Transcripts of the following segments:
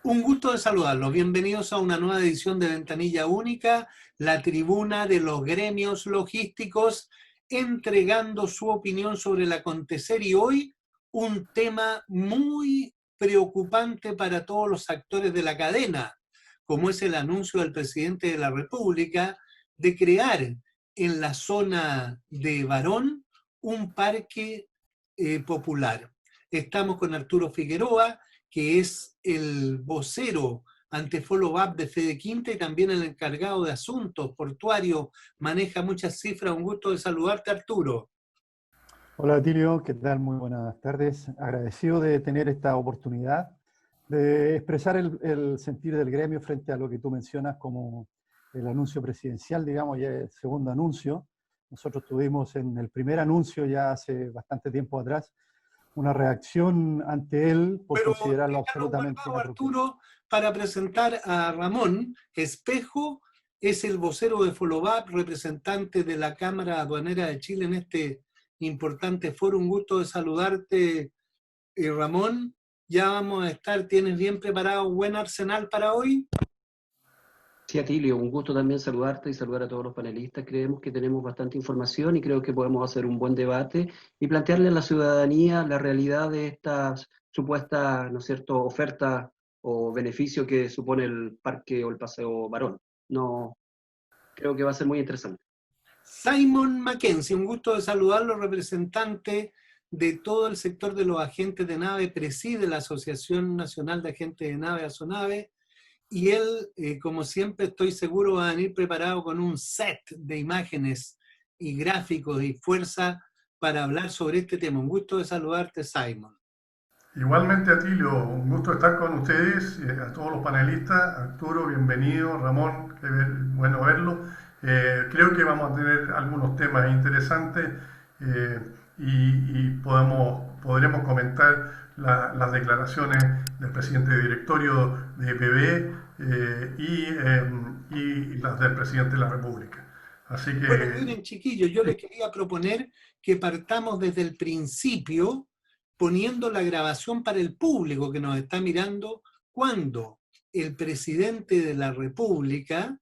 Un gusto de saludarlos. Bienvenidos a una nueva edición de Ventanilla Única, la tribuna de los gremios logísticos, entregando su opinión sobre el acontecer y hoy un tema muy preocupante para todos los actores de la cadena, como es el anuncio del presidente de la República de crear en la zona de Barón un parque popular. Estamos con Arturo Figueroa, que es el vocero ante follow-up de Fede Quinta y también el encargado de asuntos portuarios, maneja muchas cifras. Un gusto de saludarte, Arturo. Hola Tilio, ¿qué tal? Muy buenas tardes. Agradecido de tener esta oportunidad de expresar el sentir del gremio frente a lo que tú mencionas como el anuncio presidencial, digamos, ya el segundo anuncio. Nosotros tuvimos en el primer anuncio ya hace bastante tiempo atrás una reacción ante él por Pero considerarlo ya nos absolutamente guardamos, inapropiado. Arturo, para presentar a Ramón Espejo, es el vocero de follow-up, representante de la Cámara Aduanera de Chile en este importante foro. Un gusto de saludarte, Ramón. Ya vamos a estar, ¿tienes bien preparado un buen arsenal para hoy? Sí, Atilio, un gusto también saludarte y saludar a todos los panelistas. Creemos que tenemos bastante información y creo que podemos hacer un buen debate y plantearle a la ciudadanía la realidad de estas supuestas, ¿no es cierto?, ofertas o beneficio que supone el parque o el paseo Barón. No, creo que va a ser muy interesante. Simon Mackenzie, un gusto de saludarlo, representante de todo el sector de los agentes de nave, preside la Asociación Nacional de Agentes de Nave, ASONAVE, y él, como siempre, estoy seguro va a venir preparado con un set de imágenes y gráficos y fuerza para hablar sobre este tema. Un gusto de saludarte, Simon. Igualmente, Atilio, un gusto estar con ustedes, a todos los panelistas. Arturo, bienvenido. Ramón, bueno verlo. Creo que vamos a tener algunos temas interesantes y podremos comentar las declaraciones del presidente de directorio de EPB y las del presidente de la República. Así Bueno, que miren, chiquillos, yo les quería proponer que partamos desde el principio poniendo la grabación para el público que nos está mirando cuando el presidente de la República,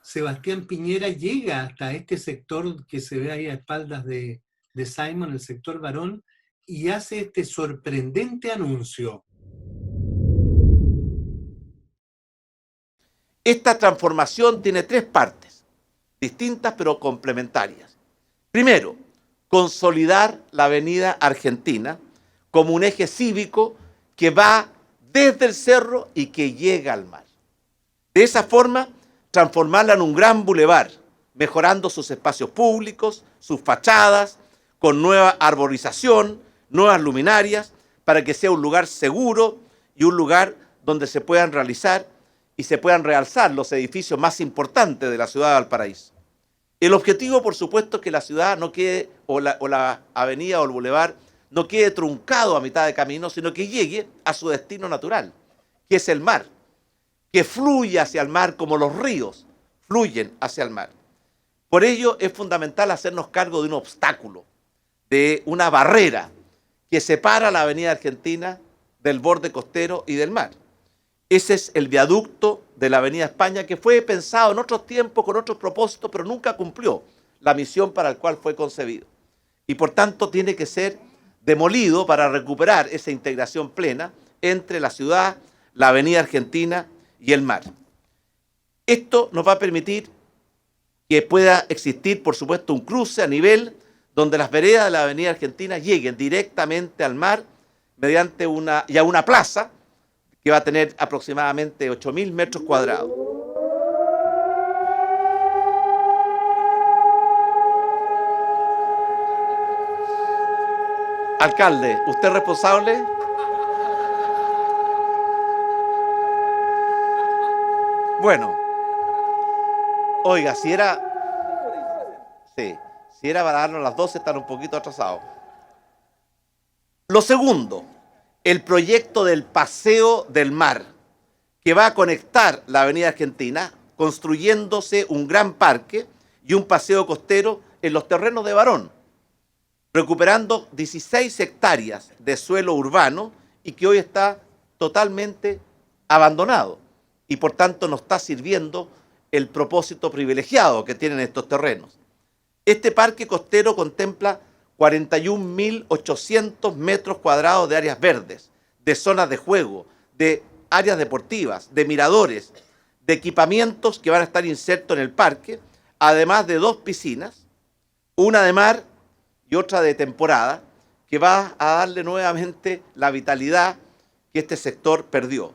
Sebastián Piñera, llega hasta este sector que se ve ahí a espaldas de Simon, el sector Barón, y hace este sorprendente anuncio. Esta transformación tiene tres partes, distintas pero complementarias. Primero, consolidar la avenida Argentina como un eje cívico que va desde el cerro y que llega al mar. De esa forma, transformarla en un gran bulevar, mejorando sus espacios públicos, sus fachadas, con nueva arborización, nuevas luminarias, para que sea un lugar seguro y un lugar donde se puedan realizar y se puedan realzar los edificios más importantes de la ciudad de Valparaíso. El objetivo, por supuesto, es que la ciudad no quede, o la avenida o el bulevar, no quede truncado a mitad de camino, sino que llegue a su destino natural, que es el mar, que fluya hacia el mar como los ríos fluyen hacia el mar. Por ello es fundamental hacernos cargo de un obstáculo, de una barrera que separa la avenida Argentina del borde costero y del mar. Ese es el viaducto de la avenida España, que fue pensado en otros tiempos, con otros propósitos, pero nunca cumplió la misión para la cual fue concebido. Y por tanto tiene que ser demolido para recuperar esa integración plena entre la ciudad, la avenida Argentina y el mar. Esto nos va a permitir que pueda existir, por supuesto, un cruce a nivel donde las veredas de la avenida Argentina lleguen directamente al mar mediante una plaza que va a tener aproximadamente 8.000 metros cuadrados. Alcalde, ¿usted es responsable? Bueno, oiga, si era para darnos las 12, están un poquito atrasados. Lo segundo, el proyecto del Paseo del Mar, que va a conectar la avenida Argentina, construyéndose un gran parque y un paseo costero en los terrenos de Barón, recuperando 16 hectáreas de suelo urbano y que hoy está totalmente abandonado y por tanto no está sirviendo el propósito privilegiado que tienen estos terrenos. Este parque costero contempla 41.800 metros cuadrados de áreas verdes, de zonas de juego, de áreas deportivas, de miradores, de equipamientos que van a estar insertos en el parque, además de 2 piscinas, una de mar y otra de temporada, que va a darle nuevamente la vitalidad que este sector perdió.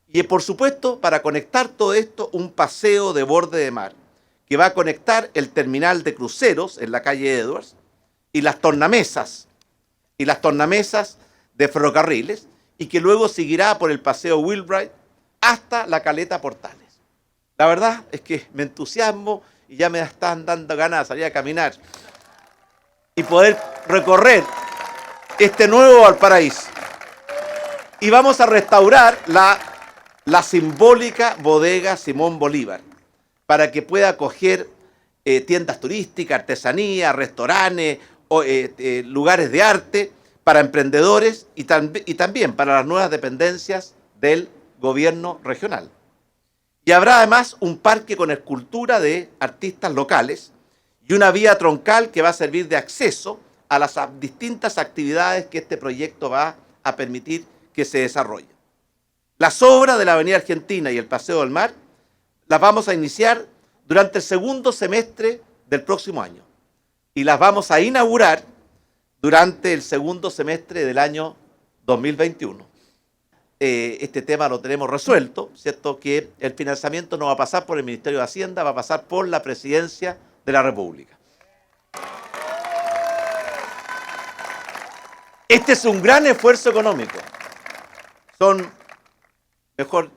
Y por supuesto, para conectar todo esto, un paseo de borde de mar, que va a conectar el terminal de cruceros en la calle Edwards y las tornamesas de ferrocarriles, y que luego seguirá por el paseo Wheelwright hasta la caleta Portales. La verdad es que me entusiasmo y ya me están dando ganas de salir a caminar y poder recorrer este nuevo Valparaíso. Y vamos a restaurar la simbólica bodega Simón Bolívar, para que pueda acoger tiendas turísticas, artesanía, restaurantes, lugares de arte para emprendedores y también para las nuevas dependencias del gobierno regional. Y habrá además un parque con escultura de artistas locales y una vía troncal que va a servir de acceso a las distintas actividades que este proyecto va a permitir que se desarrollen. Las obras de la Avenida Argentina y el Paseo del Mar las vamos a iniciar durante el segundo semestre del próximo año y las vamos a inaugurar durante el segundo semestre del año 2021. Este tema lo tenemos resuelto, ¿cierto? Que el financiamiento no va a pasar por el Ministerio de Hacienda, va a pasar por la Presidencia de la República. Este es un gran esfuerzo económico. Mejor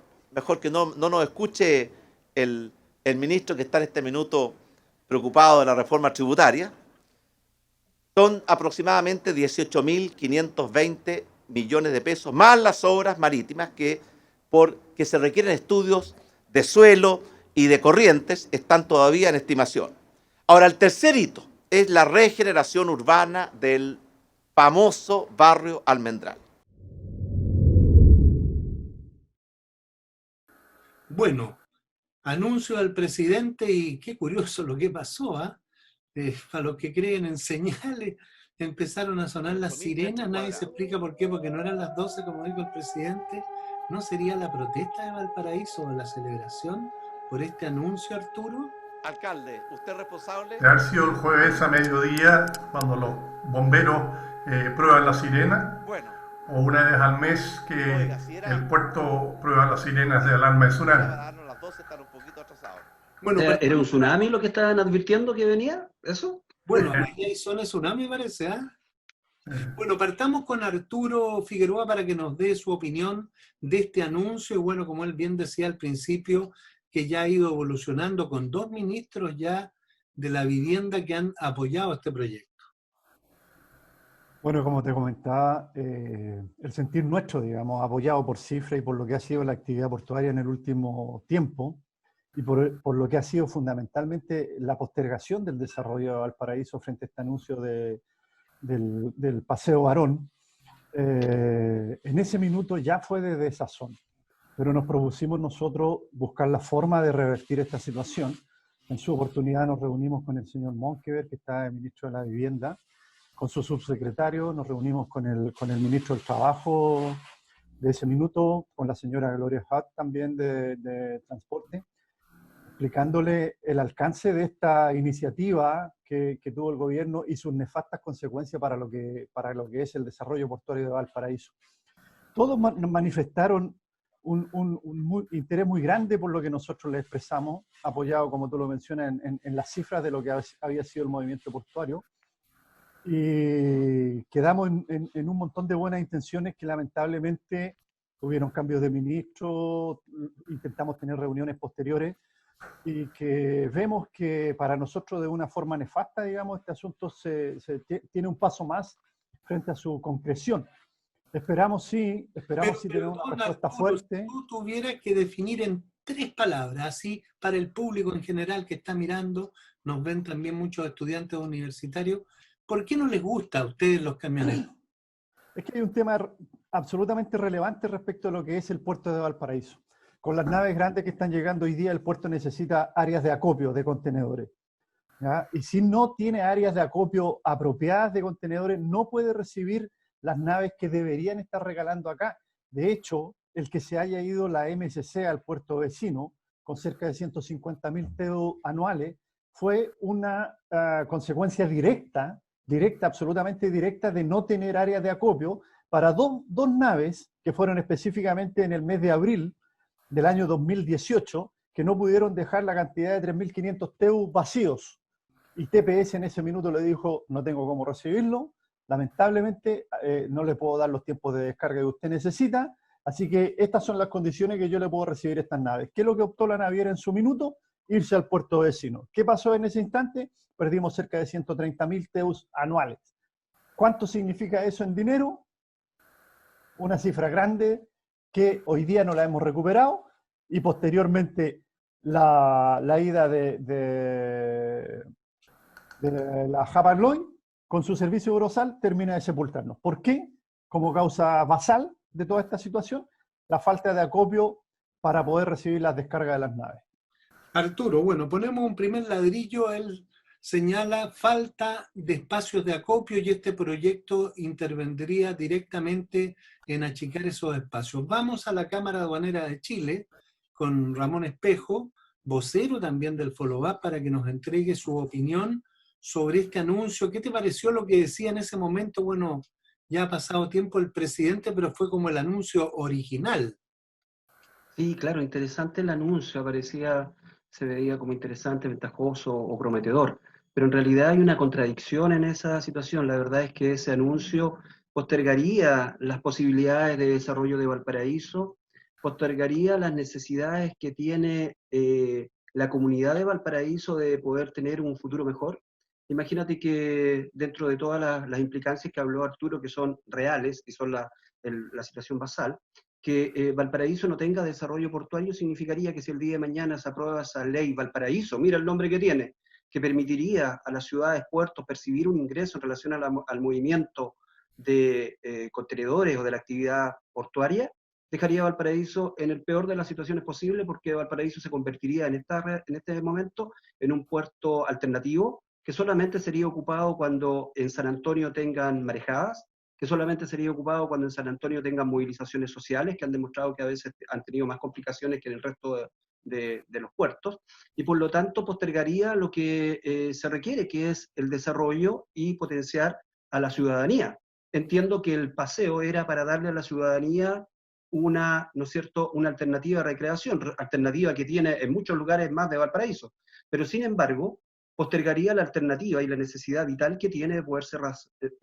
que no nos escuche el ministro que está en este minuto preocupado de la reforma tributaria. Son aproximadamente 18.520 millones de pesos, más las obras marítimas que se requieren estudios de suelo y de corrientes, están todavía en estimación. Ahora, el tercer hito es la regeneración urbana del famoso barrio Almendral. Bueno, anuncio del presidente y qué curioso lo que pasó, ¿ah? Para los que creen en señales, empezaron a sonar las sirenas, nadie se explica por qué, porque no eran las 12 como dijo el presidente. ¿No sería la protesta de Valparaíso o la celebración por este anuncio, Arturo? Alcalde, ¿usted es responsable? De haber sido el jueves a mediodía cuando los bomberos prueban la sirena, Bueno, o una vez al mes que oiga, si era- el puerto prueba las sirenas de alarma de para tsunami. darnos las 12 están un poquito atrasados. Bueno, ¿Era un tsunami lo que estaban advirtiendo que venía? ¿Eso? bueno, ahí hay zona de tsunami, parece, ¿ah? Bueno, partamos con Arturo Figueroa para que nos dé su opinión de este anuncio. Y bueno, como él bien decía al principio, que ya ha ido evolucionando con 2 ministros ya de la vivienda que han apoyado este proyecto. Bueno, como te comentaba, el sentir nuestro, digamos, apoyado por cifras y por lo que ha sido la actividad portuaria en el último tiempo, y por lo que ha sido fundamentalmente la postergación del desarrollo de Valparaíso frente a este anuncio del Paseo Barón, en ese minuto ya fue de desazón, pero nos propusimos nosotros buscar la forma de revertir esta situación. En su oportunidad nos reunimos con el señor Monkeberg, que está el ministro de la Vivienda, con su subsecretario, nos reunimos con el ministro del Trabajo de ese minuto, con la señora Gloria Hutt también de Transporte, explicándole el alcance de esta iniciativa que tuvo el gobierno y sus nefastas consecuencias para lo que es el desarrollo portuario de Valparaíso. Todos manifestaron un interés muy grande por lo que nosotros les expresamos, apoyado, como tú lo mencionas, en las cifras de lo que había sido el movimiento portuario. Y quedamos en un montón de buenas intenciones que lamentablemente hubieron cambios de ministro, intentamos tener reuniones posteriores y que vemos que para nosotros de una forma nefasta, digamos, este asunto tiene un paso más frente a su concreción. Esperamos sí tener una respuesta fuerte. Si tú tuvieras que definir en 3 palabras, así para el público en general que está mirando, nos ven también muchos estudiantes universitarios, ¿por qué no les gusta a ustedes los camioneros? Es que hay un tema absolutamente relevantes respecto a lo que es el puerto de Valparaíso. Con las naves grandes que están llegando hoy día, el puerto necesita áreas de acopio de contenedores, ¿ya? Y si no tiene áreas de acopio apropiadas de contenedores, no puede recibir las naves que deberían estar regalando acá. De hecho, el que se haya ido la MSC al puerto vecino, con cerca de 150.000 TEU anuales, fue una consecuencia directa, absolutamente directa, de no tener áreas de acopio para dos naves que fueron específicamente en el mes de abril del año 2018, que no pudieron dejar la cantidad de 3.500 TEU vacíos. Y TPS en ese minuto le dijo, no tengo cómo recibirlo, lamentablemente no le puedo dar los tiempos de descarga que usted necesita, así que estas son las condiciones que yo le puedo recibir estas naves. ¿Qué es lo que optó la naviera en su minuto? Irse al puerto vecino. ¿Qué pasó en ese instante? Perdimos cerca de 130.000 TEUs anuales. ¿Cuánto significa eso en dinero? Una cifra grande que hoy día no la hemos recuperado, y posteriormente la ida de la Hapag-Lloyd con su servicio Eurosal termina de sepultarnos. ¿Por qué? Como causa basal de toda esta situación, la falta de acopio para poder recibir las descargas de las naves. Arturo, bueno, ponemos un primer ladrillo, él señala falta de espacios de acopio y este proyecto intervendría directamente en achicar esos espacios. Vamos a la Cámara Aduanera de Chile con Ramón Espejo, vocero también del Follow-up, para que nos entregue su opinión sobre este anuncio. ¿Qué te pareció lo que decía en ese momento? Bueno, ya ha pasado tiempo el presidente, pero fue como el anuncio original. Sí, claro, interesante el anuncio, se veía como interesante, ventajoso o prometedor, pero en realidad hay una contradicción en esa situación. La verdad es que ese anuncio postergaría las posibilidades de desarrollo de Valparaíso, postergaría las necesidades que tiene la comunidad de Valparaíso de poder tener un futuro mejor. Imagínate que dentro de todas las implicancias que habló Arturo, que son reales y son la situación basal, que Valparaíso no tenga desarrollo portuario significaría que si el día de mañana se aprueba esa ley Valparaíso, mira el nombre que tiene, que permitiría a las ciudades, puertos, percibir un ingreso en relación al movimiento de contenedores o de la actividad portuaria, dejaría a Valparaíso en el peor de las situaciones posibles, porque Valparaíso se convertiría en este momento en un puerto alternativo que solamente sería ocupado cuando en San Antonio tengan marejadas, que solamente sería ocupado cuando en San Antonio tengan movilizaciones sociales, que han demostrado que a veces han tenido más complicaciones que en el resto de los puertos, y por lo tanto postergaría lo que se requiere, que es el desarrollo y potenciar a la ciudadanía. Entiendo que el paseo era para darle a la ciudadanía una, ¿no es cierto?, una alternativa de recreación, alternativa que tiene en muchos lugares más de Valparaíso, pero sin embargo postergaría la alternativa y la necesidad vital que tiene de poderse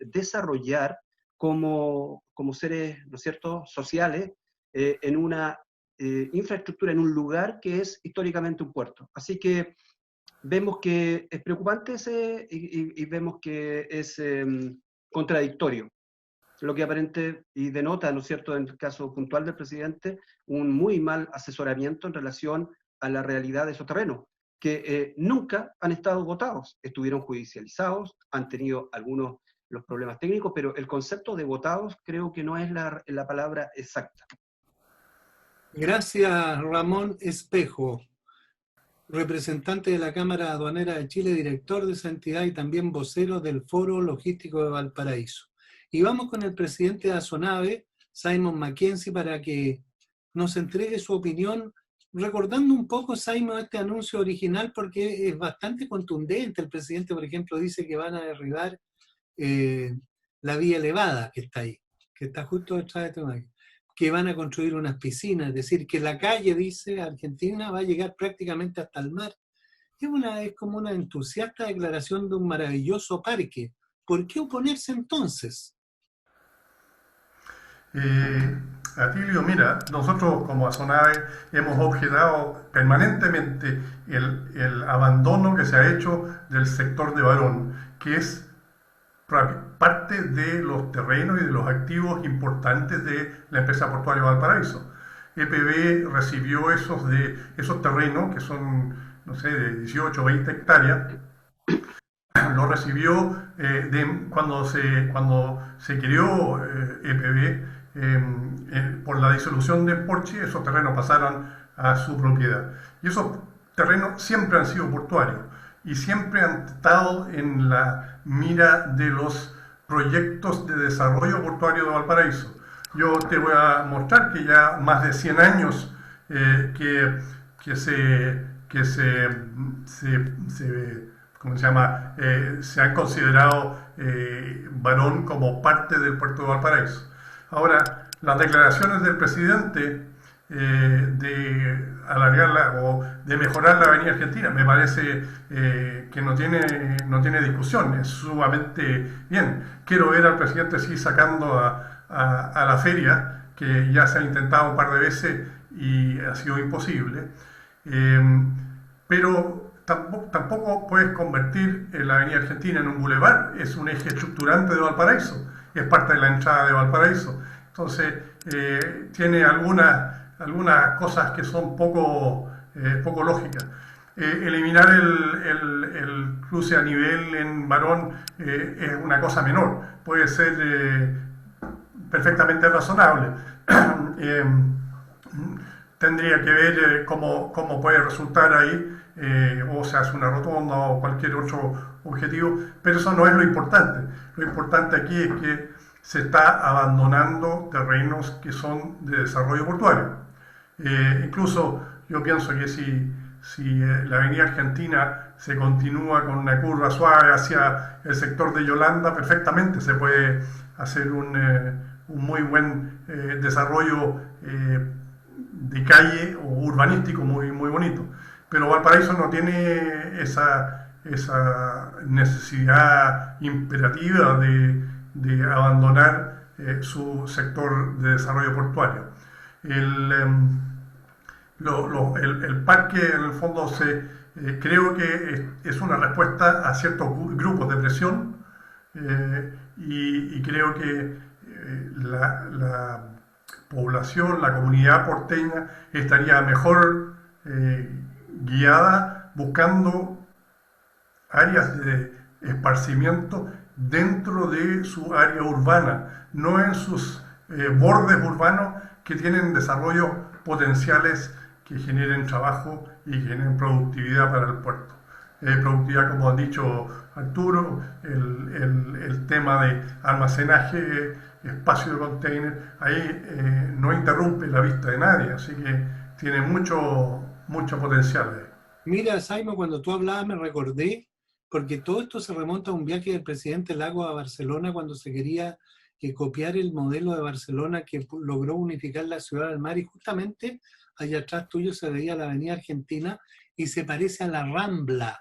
desarrollar como seres, ¿no es cierto?, sociales en una infraestructura, en un lugar que es históricamente un puerto. Así que vemos que es preocupante y vemos que es contradictorio, lo que aparente y denota, ¿no es cierto?, en el caso puntual del presidente, un muy mal asesoramiento en relación a la realidad de esos terrenos, que nunca han estado votados, estuvieron judicializados, han tenido algunos los problemas técnicos, pero el concepto de votados creo que no es la palabra exacta. Gracias, Ramón Espejo, representante de la Cámara Aduanera de Chile, director de esa entidad y también vocero del Foro Logístico de Valparaíso. Y vamos con el presidente de Azonave, Simon Mackenzie, para que nos entregue su opinión, recordando un poco, Simon, este anuncio original, porque es bastante contundente. El presidente, por ejemplo, dice que van a derribar la vía elevada que está ahí, que está justo detrás de Tumaque, que van a construir unas piscinas, es decir, que la calle, dice Argentina, va a llegar prácticamente hasta el mar. Es como una entusiasta declaración de un maravilloso parque. ¿Por qué oponerse entonces? Atilio, mira, nosotros como Azonave hemos objetado permanentemente el abandono que se ha hecho del sector de Barón, que es parte de los terrenos y de los activos importantes de la empresa portuaria de Valparaíso. EPB recibió esos terrenos, que son, no sé, de 18 o 20 hectáreas, lo recibió cuando se creó EPB, por la disolución de Porchi, esos terrenos pasaron a su propiedad. Y esos terrenos siempre han sido portuarios y siempre han estado en la mira de los proyectos de desarrollo portuario de Valparaíso. Yo te voy a mostrar que ya más de 100 años ¿cómo se llama? Se han considerado Barón como parte del puerto de Valparaíso. Ahora, las declaraciones del presidente de alargarla o de mejorar la Avenida Argentina me parece que no tiene discusión, es sumamente bien. Quiero ver al presidente seguir sacando a la feria, que ya se ha intentado un par de veces y ha sido imposible, pero tampoco puedes convertir la Avenida Argentina en un bulevar, es un eje estructurante de Valparaíso, es parte de la entrada de Valparaíso. Entonces, tiene algunas cosas que son poco lógicas. Eliminar el cruce a nivel en Barón es una cosa menor, puede ser perfectamente razonable. Tendría que ver cómo puede resultar ahí, o se hace una rotonda o cualquier otro objetivo, pero eso no es lo importante. Lo importante aquí es que se está abandonando terrenos que son de desarrollo portuario. Incluso yo pienso que si la Avenida Argentina se continúa con una curva suave hacia el sector de Yolanda, perfectamente se puede hacer un muy buen desarrollo de calle o urbanístico muy bonito. Pero Valparaíso no tiene esa necesidad imperativa de abandonar su sector de desarrollo portuario. El parque, en el fondo, creo que es una respuesta a ciertos grupos de presión, y creo que la población, la comunidad porteña estaría mejor guiada buscando áreas de esparcimiento dentro de su área urbana, no en sus bordes urbanos que tienen desarrollos potenciales que generen trabajo y que generen productividad para el puerto. Productividad, como ha dicho Arturo, el tema de almacenaje, espacio de container, ahí no interrumpe la vista de nadie, así que tiene mucho potencial. Mira, Simon, cuando tú hablabas me recordé, porque todo esto se remonta a un viaje del presidente Lagos a Barcelona cuando se quería copiar el modelo de Barcelona que logró unificar la ciudad del mar, y justamente allá atrás tuyo se veía la Avenida Argentina y se parece a la Rambla,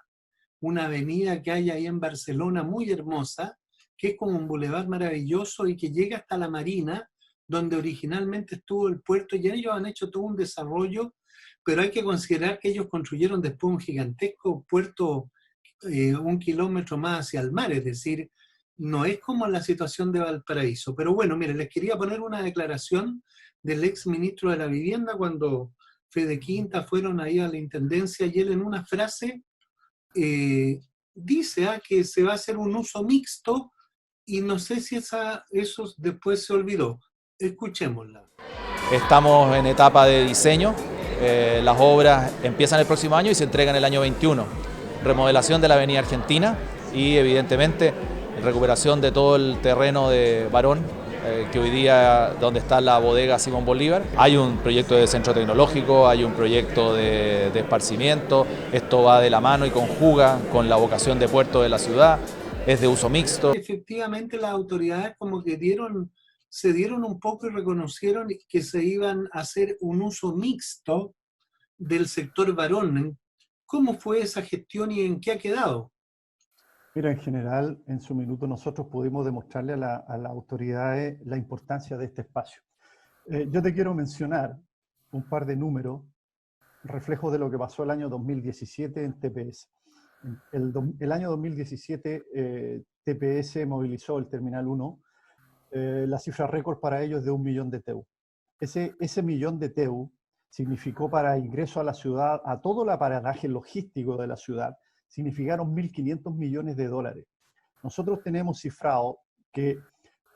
una avenida que hay ahí en Barcelona muy hermosa, que es como un bulevar maravilloso y que llega hasta la Marina, donde originalmente estuvo el puerto, y ellos han hecho todo un desarrollo, pero hay que considerar que ellos construyeron después un gigantesco puerto 1 kilómetro más hacia el mar, es decir, no es como la situación de Valparaíso. Pero bueno, miren, les quería poner una declaración del ex ministro de la Vivienda cuando Fede Quinta fueron ahí a la Intendencia, y él en una frase dice que se va a hacer un uso mixto, y no sé si eso después se olvidó. Escuchémosla. Estamos en etapa de diseño, las obras empiezan el próximo año y se entregan el año 21. Remodelación de la Avenida Argentina y evidentemente recuperación de todo el terreno de Barón, que hoy día donde está la bodega Simón Bolívar. Hay un proyecto de centro tecnológico, hay un proyecto de esparcimiento, esto va de la mano y conjuga con la vocación de puerto de la ciudad, es de uso mixto. Efectivamente las autoridades como que se dieron un poco y reconocieron que se iban a hacer un uso mixto del sector Barón. ¿Cómo fue esa gestión y en qué ha quedado? Mira, en general, en su minuto nosotros pudimos demostrarle a las autoridades la importancia de este espacio. Yo te quiero mencionar un par de números, reflejo de lo que pasó el año 2017 en TPS. El año 2017 TPS movilizó el Terminal 1, la cifra récord para ellos es de 1 millón de TEU. Ese millón de TEU significó para ingreso a la ciudad, a todo el aparataje logístico de la ciudad, significaron $1.500 millones. Nosotros tenemos cifrado que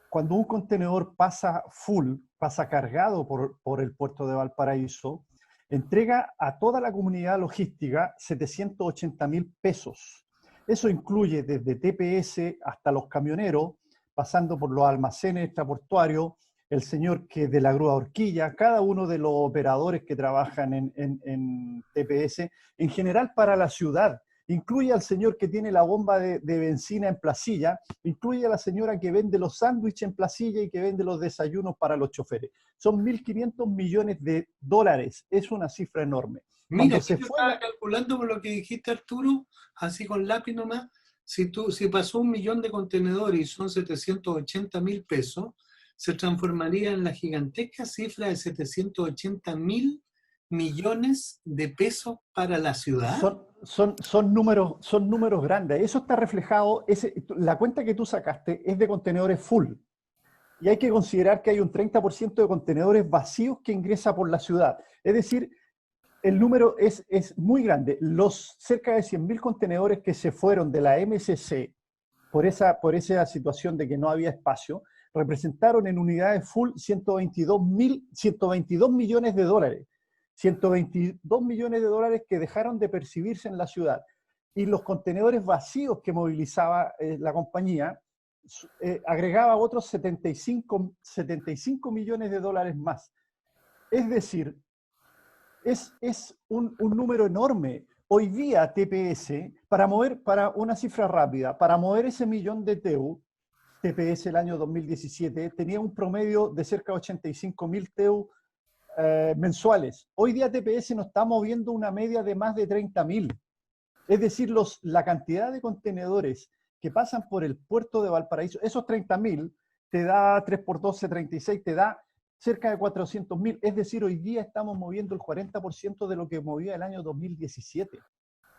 cuando un contenedor pasa full, pasa cargado por el puerto de Valparaíso, entrega a toda la comunidad logística 780.000 pesos. Eso incluye desde TPS hasta los camioneros, pasando por los almacenes extraportuarios, el señor que de la grúa horquilla, cada uno de los operadores que trabajan en TPS, en general para la ciudad. Incluye al señor que tiene la bomba de benzina en Placilla, incluye a la señora que vende los sándwiches en Placilla y que vende los desayunos para los choferes. Son 1.500 millones de dólares, es una cifra enorme. Mira, yo estaba calculando por lo que dijiste, Arturo, así con lápiz nomás, si pasó 1 millón de contenedores y son 780.000 pesos, se transformaría en la gigantesca cifra de 780.000 millones de pesos para la ciudad. Son números grandes. Eso está reflejado, la cuenta que tú sacaste es de contenedores full. Y hay que considerar que hay un 30% de contenedores vacíos que ingresa por la ciudad. Es decir, el número es muy grande. Los cerca de 100.000 contenedores que se fueron de la MSC por esa situación de que no había espacio, representaron en unidades full 122 millones de dólares. 122 millones de dólares que dejaron de percibirse en la ciudad. Y los contenedores vacíos que movilizaba la compañía agregaba otros 75 millones de dólares más. Es decir, es un número enorme. Hoy día TPS, para una cifra rápida, para mover ese millón de TEU, TPS el año 2017 tenía un promedio de cerca de 85.000 TEU mensuales. Hoy día TPS nos está moviendo una media de más de 30.000. Es decir, la cantidad de contenedores que pasan por el puerto de Valparaíso, esos 30.000 te da 3 por 12, 36, te da cerca de 400.000. Es decir, hoy día estamos moviendo el 40% de lo que movía el año 2017.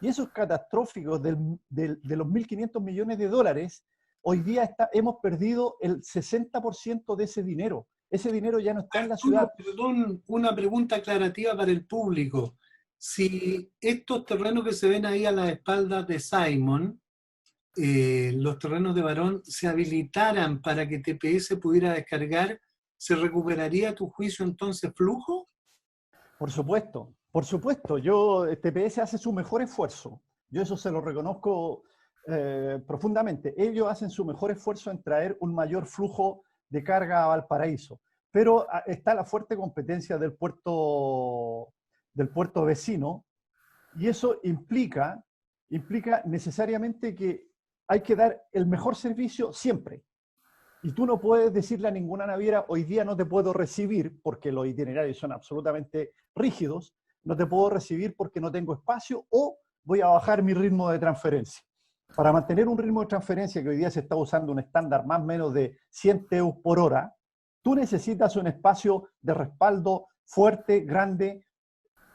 Y eso es catastrófico. De los 1.500 millones de dólares, hoy día hemos perdido el 60% de ese dinero. Ese dinero ya no está en la ciudad. Perdón, una pregunta aclarativa para el público. Si estos terrenos que se ven ahí a las espaldas de Simon, los terrenos de Barón, se habilitaran para que TPS pudiera descargar, ¿se recuperaría a tu juicio entonces flujo? Por supuesto. TPS hace su mejor esfuerzo. Yo eso se lo reconozco profundamente. Ellos hacen su mejor esfuerzo en traer un mayor flujo de carga a Valparaíso. Pero está la fuerte competencia del puerto vecino, y eso implica necesariamente que hay que dar el mejor servicio siempre. Y tú no puedes decirle a ninguna naviera, hoy día no te puedo recibir, porque los itinerarios son absolutamente rígidos, no te puedo recibir porque no tengo espacio, o voy a bajar mi ritmo de transferencia. Para mantener un ritmo de transferencia que hoy día se está usando un estándar más o menos de 100 TEU por hora, tú necesitas un espacio de respaldo fuerte, grande,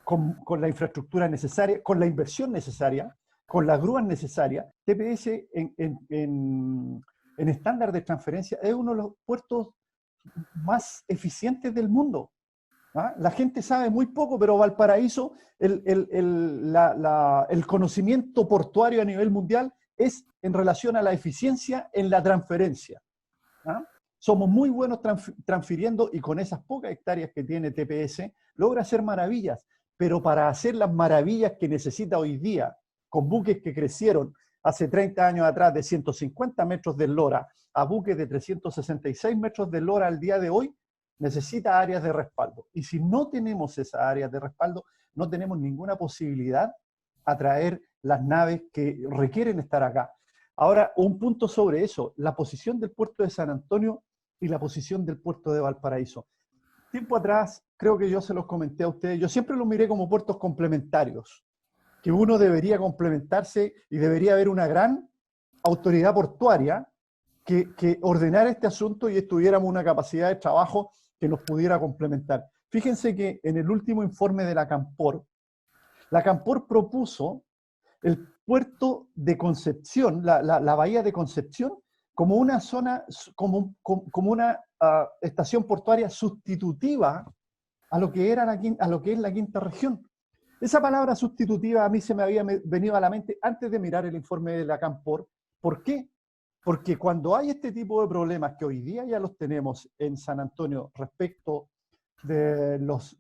con la infraestructura necesaria, con la inversión necesaria, con las grúas necesarias. TPS en estándar de transferencia es uno de los puertos más eficientes del mundo. ¿Ah? La gente sabe muy poco, pero Valparaíso, el conocimiento portuario a nivel mundial es en relación a la eficiencia en la transferencia. ¿Ah? Somos muy buenos transfiriendo, y con esas pocas hectáreas que tiene TPS, logra hacer maravillas. Pero para hacer las maravillas que necesita hoy día, con buques que crecieron hace 30 años atrás de 150 metros de eslora a buques de 366 metros de eslora al día de hoy, necesita áreas de respaldo. Y si no tenemos esas áreas de respaldo, no tenemos ninguna posibilidad a traer las naves que requieren estar acá. Ahora, un punto sobre eso, la posición del puerto de San Antonio y la posición del puerto de Valparaíso. Tiempo atrás, creo que yo se los comenté a ustedes, yo siempre los miré como puertos complementarios, que uno debería complementarse y debería haber una gran autoridad portuaria que ordenara este asunto y tuviéramos una capacidad de trabajo que nos pudiera complementar. Fíjense que en el último informe de la Campor propuso el puerto de Concepción, la bahía de Concepción, como una zona, como una estación portuaria sustitutiva a lo que es la quinta región. Esa palabra sustitutiva a mí se me había venido a la mente antes de mirar el informe de la Campor. ¿Por qué? Porque cuando hay este tipo de problemas, que hoy día ya los tenemos en San Antonio respecto de los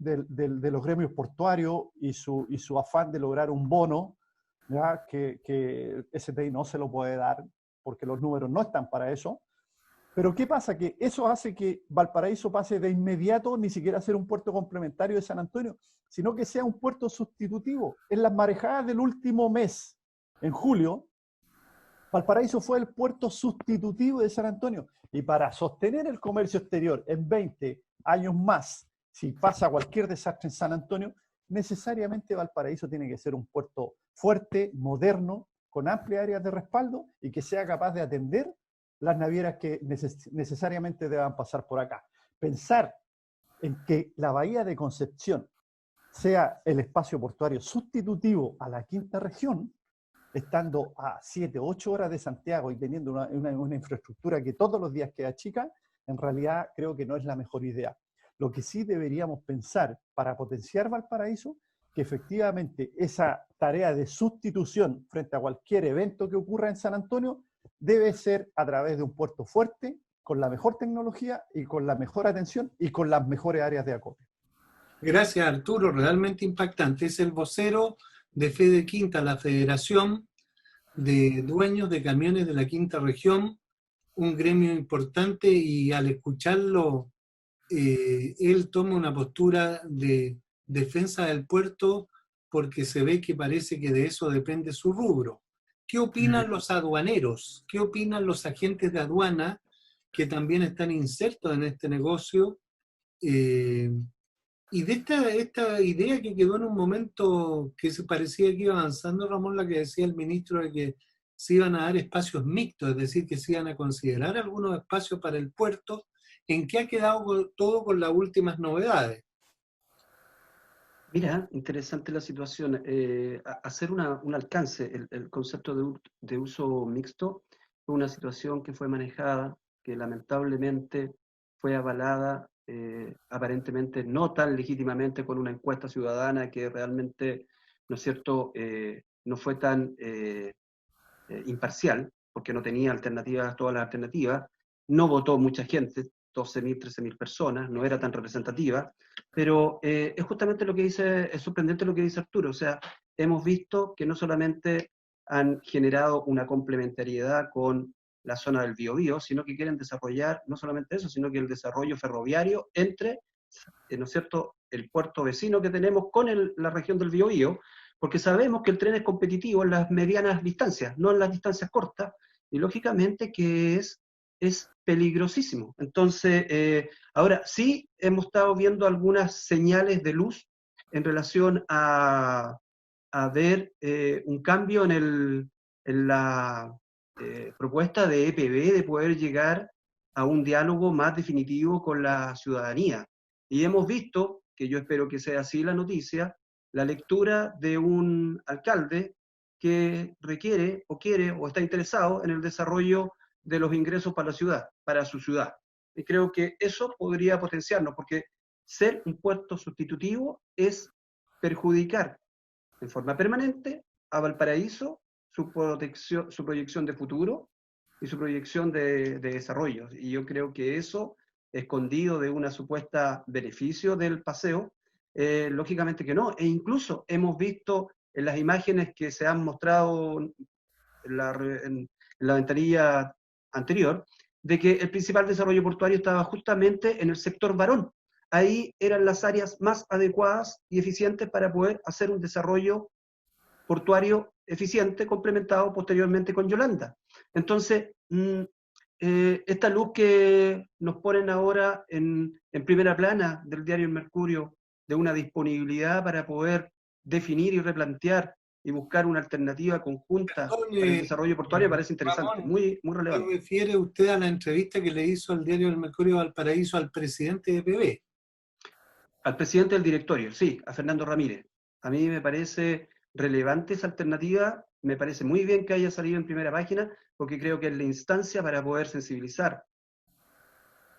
gremios portuarios y su afán de lograr un bono, ¿ya? Que STI no se lo puede dar porque los números no están para eso. Pero ¿qué pasa? Que eso hace que Valparaíso pase de inmediato ni siquiera a ser un puerto complementario de San Antonio, sino que sea un puerto sustitutivo. En las marejadas del último mes, en julio, Valparaíso fue el puerto sustitutivo de San Antonio. Y para sostener el comercio exterior en 20 años más, si pasa cualquier desastre en San Antonio, necesariamente Valparaíso tiene que ser un puerto fuerte, moderno, con amplias áreas de respaldo y que sea capaz de atender las navieras que necesariamente deban pasar por acá. Pensar en que la bahía de Concepción sea el espacio portuario sustitutivo a la quinta región, estando a 7, 8 horas de Santiago y teniendo una infraestructura que todos los días queda chica, en realidad creo que no es la mejor idea. Lo que sí deberíamos pensar para potenciar Valparaíso, que efectivamente esa tarea de sustitución frente a cualquier evento que ocurra en San Antonio debe ser a través de un puerto fuerte, con la mejor tecnología y con la mejor atención y con las mejores áreas de acopio. Gracias, Arturo, realmente impactante. Es el vocero de Fede Quinta, la Federación de Dueños de Camiones de la Quinta Región, un gremio importante, y al escucharlo, él toma una postura de defensa del puerto porque se ve que parece que de eso depende su rubro. ¿Qué opinan los aduaneros? ¿Qué opinan los agentes de aduana que también están insertos en este negocio? Y de esta idea que quedó en un momento que se parecía que iba avanzando, Ramón, la que decía el ministro de que se iban a dar espacios mixtos, es decir, que se iban a considerar algunos espacios para el puerto. ¿En qué ha quedado todo con las últimas novedades? Mira, interesante la situación. Hacer un alcance, el concepto de uso mixto, fue una situación que fue manejada, que lamentablemente fue avalada, aparentemente no tan legítimamente, con una encuesta ciudadana que realmente, ¿no es cierto?, no fue tan imparcial, porque no tenía alternativas, todas las alternativas. No votó mucha gente, 12.000, 13.000 personas, no era tan representativa, pero es justamente lo que dice, es sorprendente lo que dice Arturo. O sea, hemos visto que no solamente han generado una complementariedad con la zona del Biobío, sino que quieren desarrollar no solamente eso, sino que el desarrollo ferroviario entre, ¿no es cierto?, el puerto vecino que tenemos con la región del Biobío, porque sabemos que el tren es competitivo en las medianas distancias, no en las distancias cortas, y lógicamente que es peligrosísimo. Entonces, ahora sí hemos estado viendo algunas señales de luz en relación a ver un cambio en la propuesta de EPB de poder llegar a un diálogo más definitivo con la ciudadanía. Y hemos visto, que yo espero que sea así la noticia, la lectura de un alcalde que requiere o quiere o está interesado en el desarrollo de los ingresos para la ciudad, para su ciudad. Y creo que eso podría potenciarnos, porque ser un puerto sustitutivo es perjudicar en forma permanente a Valparaíso, su proyección de futuro y su proyección de desarrollo. Y yo creo que eso, escondido de una supuesta beneficio del paseo, lógicamente que no. E incluso hemos visto en las imágenes que se han mostrado en la ventanilla anterior, de que el principal desarrollo portuario estaba justamente en el sector Barón. Ahí eran las áreas más adecuadas y eficientes para poder hacer un desarrollo portuario eficiente, complementado posteriormente con Yolanda. Entonces, esta luz que nos ponen ahora en primera plana del diario El Mercurio, de una disponibilidad para poder definir y replantear y buscar una alternativa conjunta para el desarrollo portuario, parece interesante, Ramón, muy relevante. ¿se refiere usted a la entrevista que le hizo el diario El Mercurio Valparaíso al presidente de EPB? Al presidente del directorio, sí, a Fernando Ramírez. A mí me parece relevante esa alternativa, me parece muy bien que haya salido en primera página, porque creo que es la instancia para poder sensibilizar,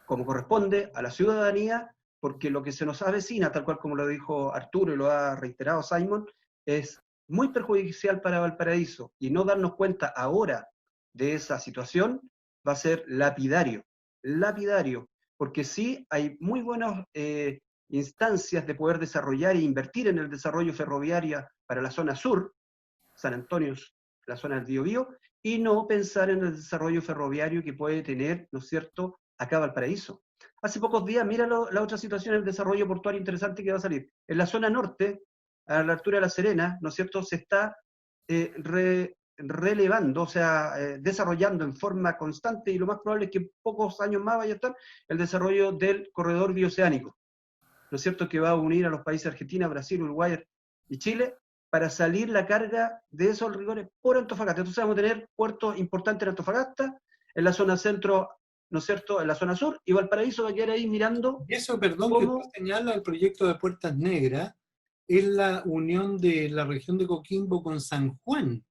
como corresponde, a la ciudadanía, porque lo que se nos avecina, tal cual como lo dijo Arturo y lo ha reiterado Simon, es muy perjudicial para Valparaíso, y no darnos cuenta ahora de esa situación va a ser lapidario, porque sí hay muy buenas instancias de poder desarrollar e invertir en el desarrollo ferroviario para la zona sur, San Antonio, la zona del Biobío, y no pensar en el desarrollo ferroviario que puede tener, ¿no es cierto?, acá Valparaíso. Hace pocos días, mira la otra situación, el desarrollo portuario interesante que va a salir. En la zona norte, a la altura de La Serena, ¿no es cierto?, se está relevando, o sea, desarrollando en forma constante, y lo más probable es que en pocos años más vaya a estar el desarrollo del corredor bioceánico, ¿no es cierto?, que va a unir a los países Argentina, Brasil, Uruguay y Chile, para salir la carga de esos rigores por Antofagasta. Entonces vamos a tener puertos importantes en Antofagasta, en la zona centro, ¿no es cierto?, en la zona sur, y Valparaíso va a quedar ahí mirando. Y eso, perdón, que usted señala el proyecto de Puertas Negras, es la unión de la región de Coquimbo con San Juan.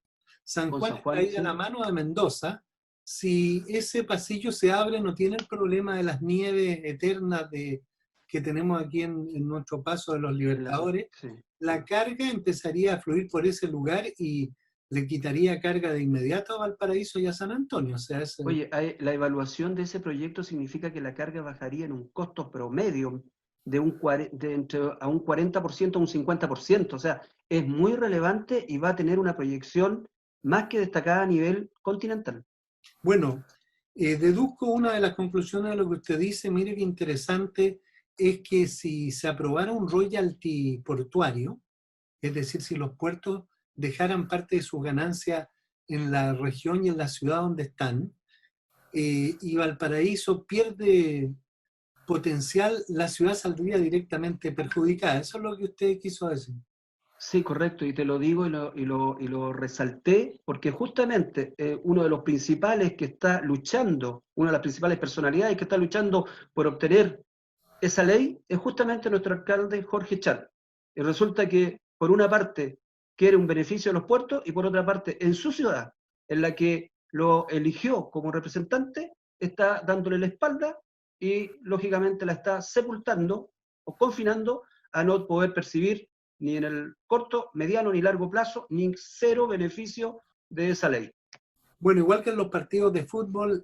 San Juan está ahí a la mano de Mendoza. Si ese pasillo se abre, no tiene el problema de las nieves eternas que tenemos aquí en nuestro paso de los Libertadores. Sí. La carga empezaría a fluir por ese lugar y le quitaría carga de inmediato a Valparaíso y a San Antonio. O sea, Oye, la evaluación de ese proyecto significa que la carga bajaría en un costo promedio de a un 40% a un 50%. O sea, es muy relevante y va a tener una proyección más que destacada a nivel continental. Bueno, deduzco una de las conclusiones de lo que usted dice. Mire qué interesante, es que si se aprobara un royalty portuario, es decir, si los puertos dejaran parte de su ganancia en la región y en la ciudad donde están, y Valparaíso pierde potencial, la ciudad saldría directamente perjudicada. Eso es lo que usted quiso decir. Sí, correcto, y te lo digo y lo resalté, porque justamente uno de los principales que está luchando, una de las principales personalidades que está luchando por obtener esa ley, es justamente nuestro alcalde Jorge Char. Y resulta que, por una parte, quiere un beneficio de los puertos, y por otra parte, en su ciudad, en la que lo eligió como representante, está dándole la espalda y, lógicamente, la está sepultando o confinando a no poder percibir ni en el corto, mediano ni largo plazo, ni cero beneficio de esa ley. Bueno, igual que en los partidos de fútbol,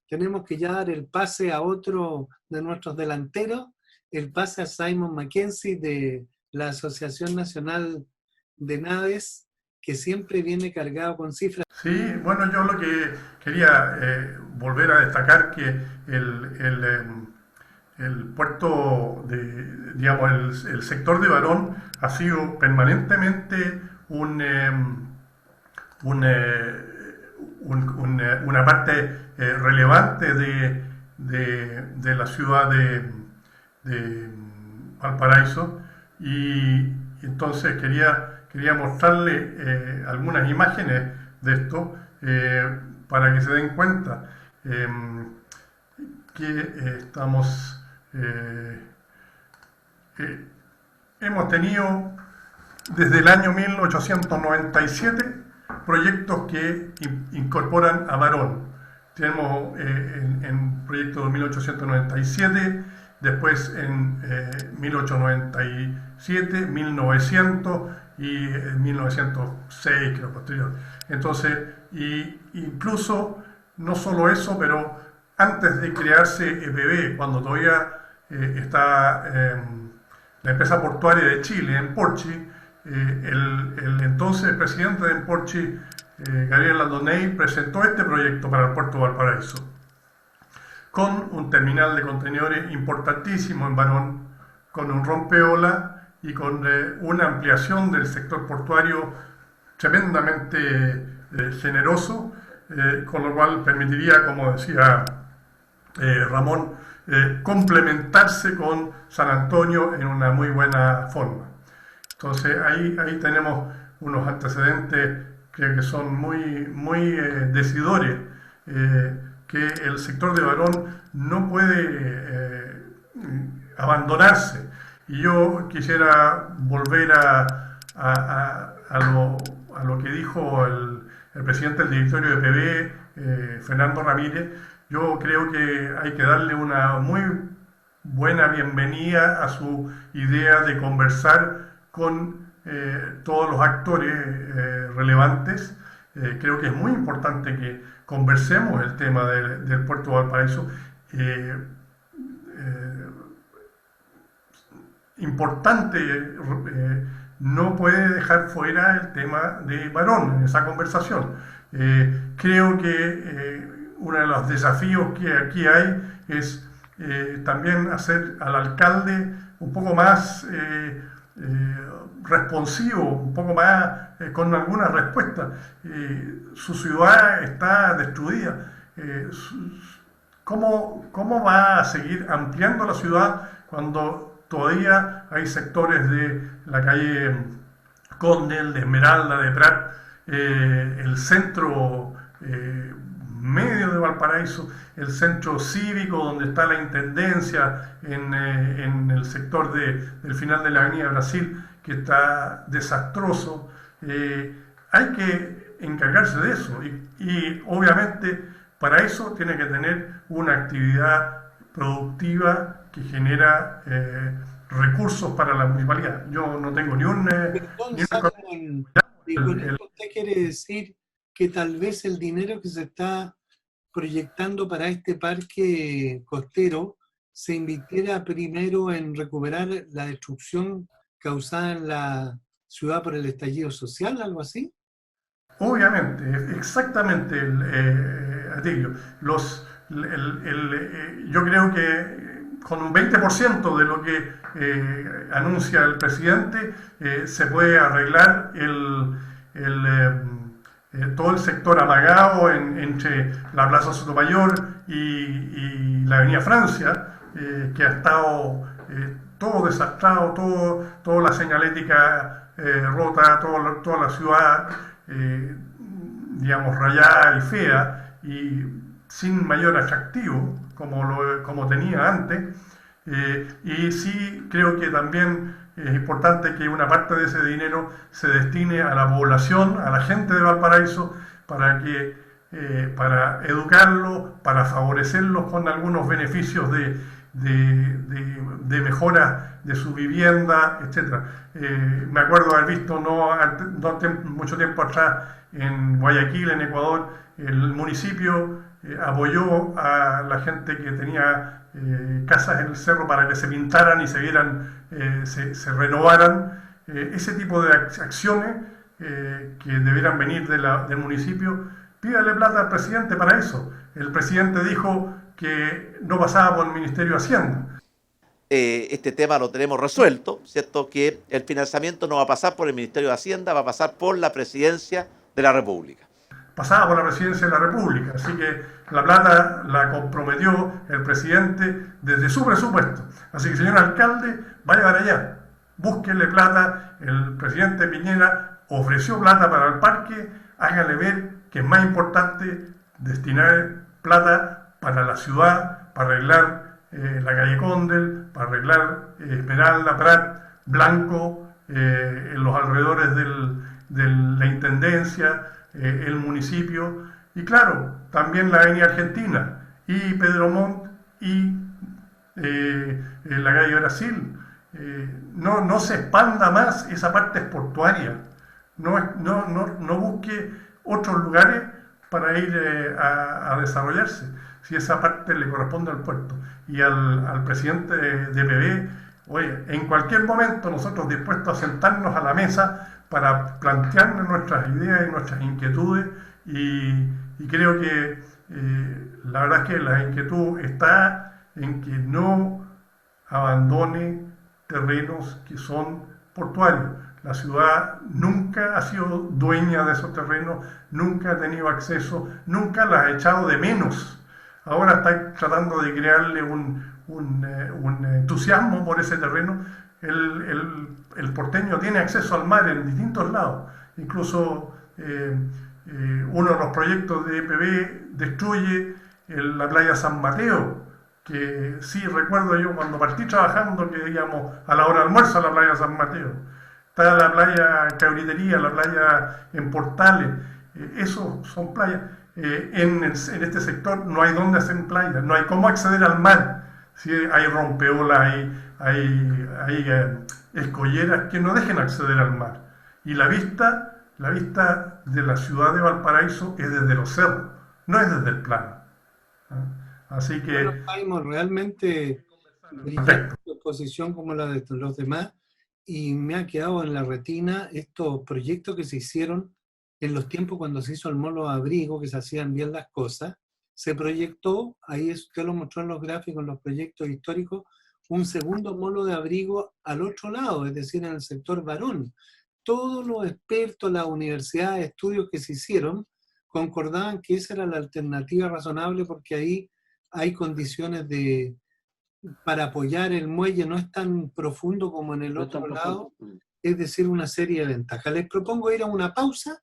tenemos que ya dar el pase a otro de nuestros delanteros, el pase a Simon Mackenzie de la Asociación Nacional de Naves, que siempre viene cargado con cifras. Sí, bueno, yo lo que quería volver a destacar que el puerto digamos, el sector de Barón ha sido permanentemente una parte relevante de la ciudad de Valparaíso, y entonces quería mostrarle algunas imágenes de esto para que se den cuenta que hemos tenido desde el año 1897 proyectos que incorporan a Barón. Tenemos en proyecto de 1897, después en 1897, 1900 y 1906, creo, posterior. Entonces, incluso no solo eso, pero antes de crearse EPB, cuando todavía está la empresa portuaria de Chile, Emporchi, el entonces presidente de Emporchi, Gabriel Landonei, presentó este proyecto para el puerto de Valparaíso, con un terminal de contenedores importantísimo en Barón, con un rompeola y con una ampliación del sector portuario tremendamente generoso, con lo cual permitiría, como decía Ramón, complementarse con San Antonio en una muy buena forma. Entonces ahí tenemos unos antecedentes que son muy decidores, que el sector de Barón no puede abandonarse. Y yo quisiera volver a lo que dijo el presidente del directorio de EPB, Fernando Ramírez. Yo creo que hay que darle una muy buena bienvenida a su idea de conversar con todos los actores relevantes creo que es muy importante que conversemos el tema del puerto de Valparaíso. Importante, no puede dejar fuera el tema de Barón en esa conversación. Creo que uno de los desafíos que aquí hay es también hacer al alcalde un poco más responsivo, un poco más con alguna respuesta. Su ciudad está destruida. ¿Cómo va a seguir ampliando la ciudad cuando todavía hay sectores de la calle Condel, de Esmeralda, de Prat, el centro medio de Valparaíso, el centro cívico donde está la intendencia en el sector del final de la Avenida Brasil, que está desastroso? Hay que encargarse de eso y obviamente para eso tiene que tener una actividad productiva que genera recursos para la municipalidad. Yo no tengo ni un... Y con esto usted quiere decir que tal vez el dinero que se está proyectando para este parque costero se invirtiera primero en recuperar la destrucción causada en la ciudad por el estallido social, algo así. Obviamente, exactamente, Atilio. Yo creo que con un 20% de lo que anuncia el presidente se puede arreglar todo el sector amagado entre la Plaza Sotomayor y la Avenida Francia, que ha estado todo desastrado, toda la señalética rota, toda la ciudad, digamos, rayada y fea y sin mayor atractivo como tenía antes. Y sí creo que también es importante que una parte de ese dinero se destine a la población, a la gente de Valparaíso, para educarlos, para favorecerlos con algunos beneficios de mejora de su vivienda, etc. Me acuerdo haber visto mucho tiempo atrás en Guayaquil, en Ecuador, el municipio apoyó a la gente que tenía casas en el cerro para que se pintaran y se renovaran. Ese tipo de acciones que debieran venir del municipio, pídale plata al presidente para eso. El presidente dijo que no pasaba por el Ministerio de Hacienda. Este tema lo tenemos resuelto, ¿cierto? Que el financiamiento no va a pasar por el Ministerio de Hacienda, va a pasar por la Presidencia de la República. Pasaba por la Presidencia de la República, así que la plata la comprometió el presidente desde su presupuesto. Así que, señor alcalde, vaya para allá, búsquele plata. El presidente Piñera ofreció plata para el parque, hágale ver que es más importante destinar plata para la ciudad, para arreglar la calle Condel, para arreglar Esmeralda, Prat, Blanco, en los alrededores de la intendencia, el municipio, y claro, también la Avenida Argentina, y Pedro Montt, y la calle Brasil. No se expanda más esa parte portuaria, no busque otros lugares para ir a desarrollarse, si esa parte le corresponde al puerto. Y al presidente de PB, oye, en cualquier momento nosotros dispuestos a sentarnos a la mesa para plantearnos nuestras ideas y nuestras inquietudes, y creo que la verdad es que la inquietud está en que no abandone terrenos que son portuarios. La ciudad nunca ha sido dueña de esos terrenos, nunca ha tenido acceso, nunca las ha echado de menos. Ahora está tratando de crearle un entusiasmo por ese terreno. El porteño tiene acceso al mar en distintos lados. Incluso uno de los proyectos de EPB destruye la playa San Mateo, que sí recuerdo yo cuando partí trabajando que íbamos a la hora de almuerzo a la playa San Mateo. Está la playa Cabritería, la playa en Portales. Esos son playas. En este sector no hay dónde hacer playa, no hay cómo acceder al mar. Si hay rompeolas, hay escolleras que no dejen acceder al mar. Y la vista La vista de la ciudad de Valparaíso es desde los cerros, no es desde el plano. Así Bueno, que, Jaime, realmente brillante perfecto. tu exposición como la de los demás, y me ha quedado en la retina estos proyectos que se hicieron en los tiempos cuando se hizo el Molo Abrigo, que se hacían bien las cosas. Se proyectó, ahí usted lo mostró en los gráficos, en los proyectos históricos, un segundo molo de abrigo al otro lado, es decir, en el sector Barón. Todos los expertos, las universidades, estudios que se hicieron, concordaban que esa era la alternativa razonable porque ahí hay condiciones para apoyar el muelle, no es tan profundo como en el No es otro tan profundo. lado, es decir, una serie de ventajas. Les propongo ir a una pausa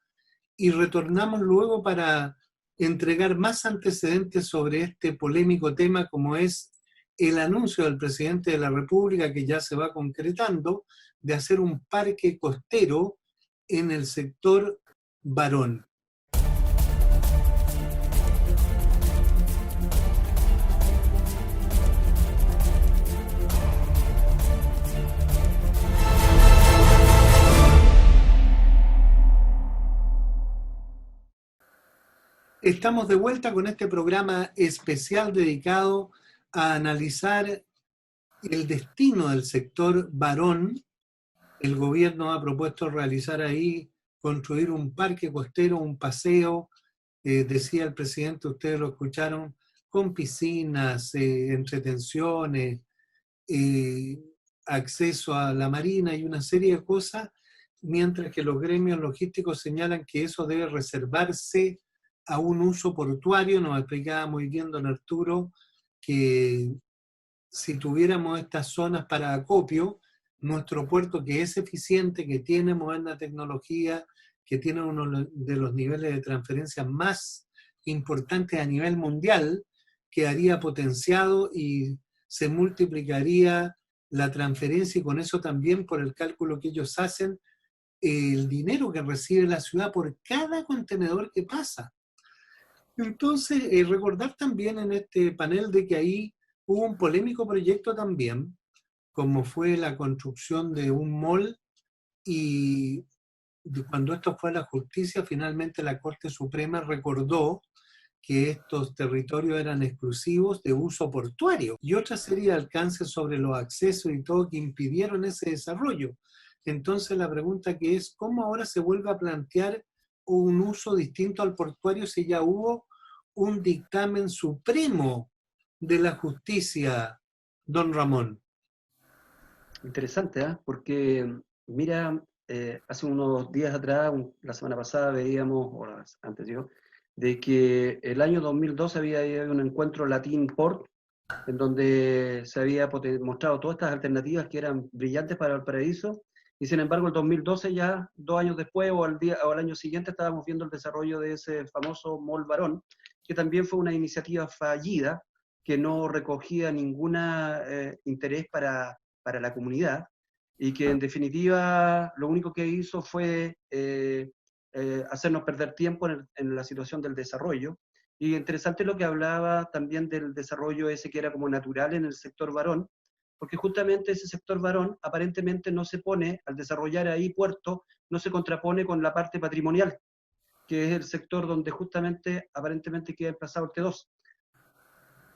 y retornamos luego para entregar más antecedentes sobre este polémico tema como es el anuncio del presidente de la República, que ya se va concretando, de hacer un parque costero en el sector Barón. Estamos de vuelta con este programa especial dedicado a analizar el destino del sector Barón. El gobierno ha propuesto realizar ahí, construir un parque costero, un paseo, decía el presidente, ustedes lo escucharon, con piscinas, entretenciones, eh, acceso a la marina y una serie de cosas, mientras que los gremios logísticos señalan que eso debe reservarse a un uso portuario. Nos explicaba muy bien don Arturo que si tuviéramos estas zonas para acopio, nuestro puerto, que es eficiente, que tiene moderna tecnología, que tiene uno de los niveles de transferencia más importantes a nivel mundial, quedaría potenciado y se multiplicaría la transferencia, y con eso también, por el cálculo que ellos hacen, el dinero que recibe la ciudad por cada contenedor que pasa. Entonces, recordar también en este panel de que ahí hubo un polémico proyecto también, como fue la construcción de un mall, y cuando esto fue a la justicia, finalmente la Corte Suprema recordó que estos territorios eran exclusivos de uso portuario, y otra serie de alcances sobre los accesos y todo que impidieron ese desarrollo. Entonces la pregunta que es, ¿cómo ahora se vuelve a plantear un uso distinto al portuario si ya hubo un dictamen supremo de la justicia, don Ramón? Interesante, ¿eh? Porque, mira, hace unos días atrás, la semana pasada, veíamos, o antes yo, de que el año 2012 había habido un encuentro Latin Port, en donde se había mostrado todas estas alternativas que eran brillantes para Valparaíso, y sin embargo el 2012 ya, 2 años después o al año siguiente, estábamos viendo el desarrollo de ese famoso Mall Barón, que también fue una iniciativa fallida, que no recogía ningún interés para la comunidad, y que en definitiva lo único que hizo fue hacernos perder tiempo en la situación del desarrollo. Y interesante lo que hablaba también del desarrollo ese que era como natural en el sector Barón, porque justamente ese sector Barón aparentemente no se pone, al desarrollar ahí puerto, no se contrapone con la parte patrimonial, que es el sector donde justamente aparentemente queda emplazado el T2.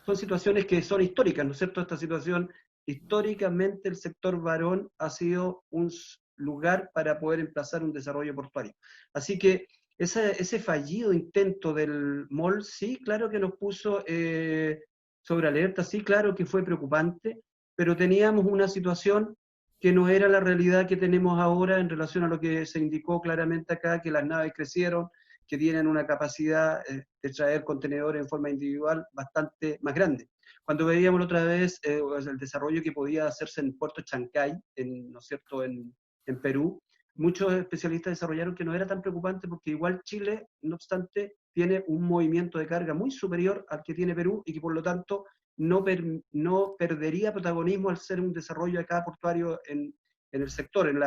Son situaciones que son históricas, ¿no es cierto? Esta situación, históricamente el sector Barón ha sido un lugar para poder emplazar un desarrollo portuario. Así que ese fallido intento del MOL, sí, claro que nos puso sobre alerta, sí, claro que fue preocupante, pero teníamos una situación que no era la realidad que tenemos ahora en relación a lo que se indicó claramente acá, que las naves crecieron, que tienen una capacidad de traer contenedores en forma individual bastante más grande. Cuando veíamos la otra vez el desarrollo que podía hacerse en Puerto Chancay, ¿no es cierto?, en Perú, muchos especialistas desarrollaron que no era tan preocupante porque igual Chile, no obstante, tiene un movimiento de carga muy superior al que tiene Perú y que por lo tanto no perdería protagonismo al ser un desarrollo acá portuario en el sector, en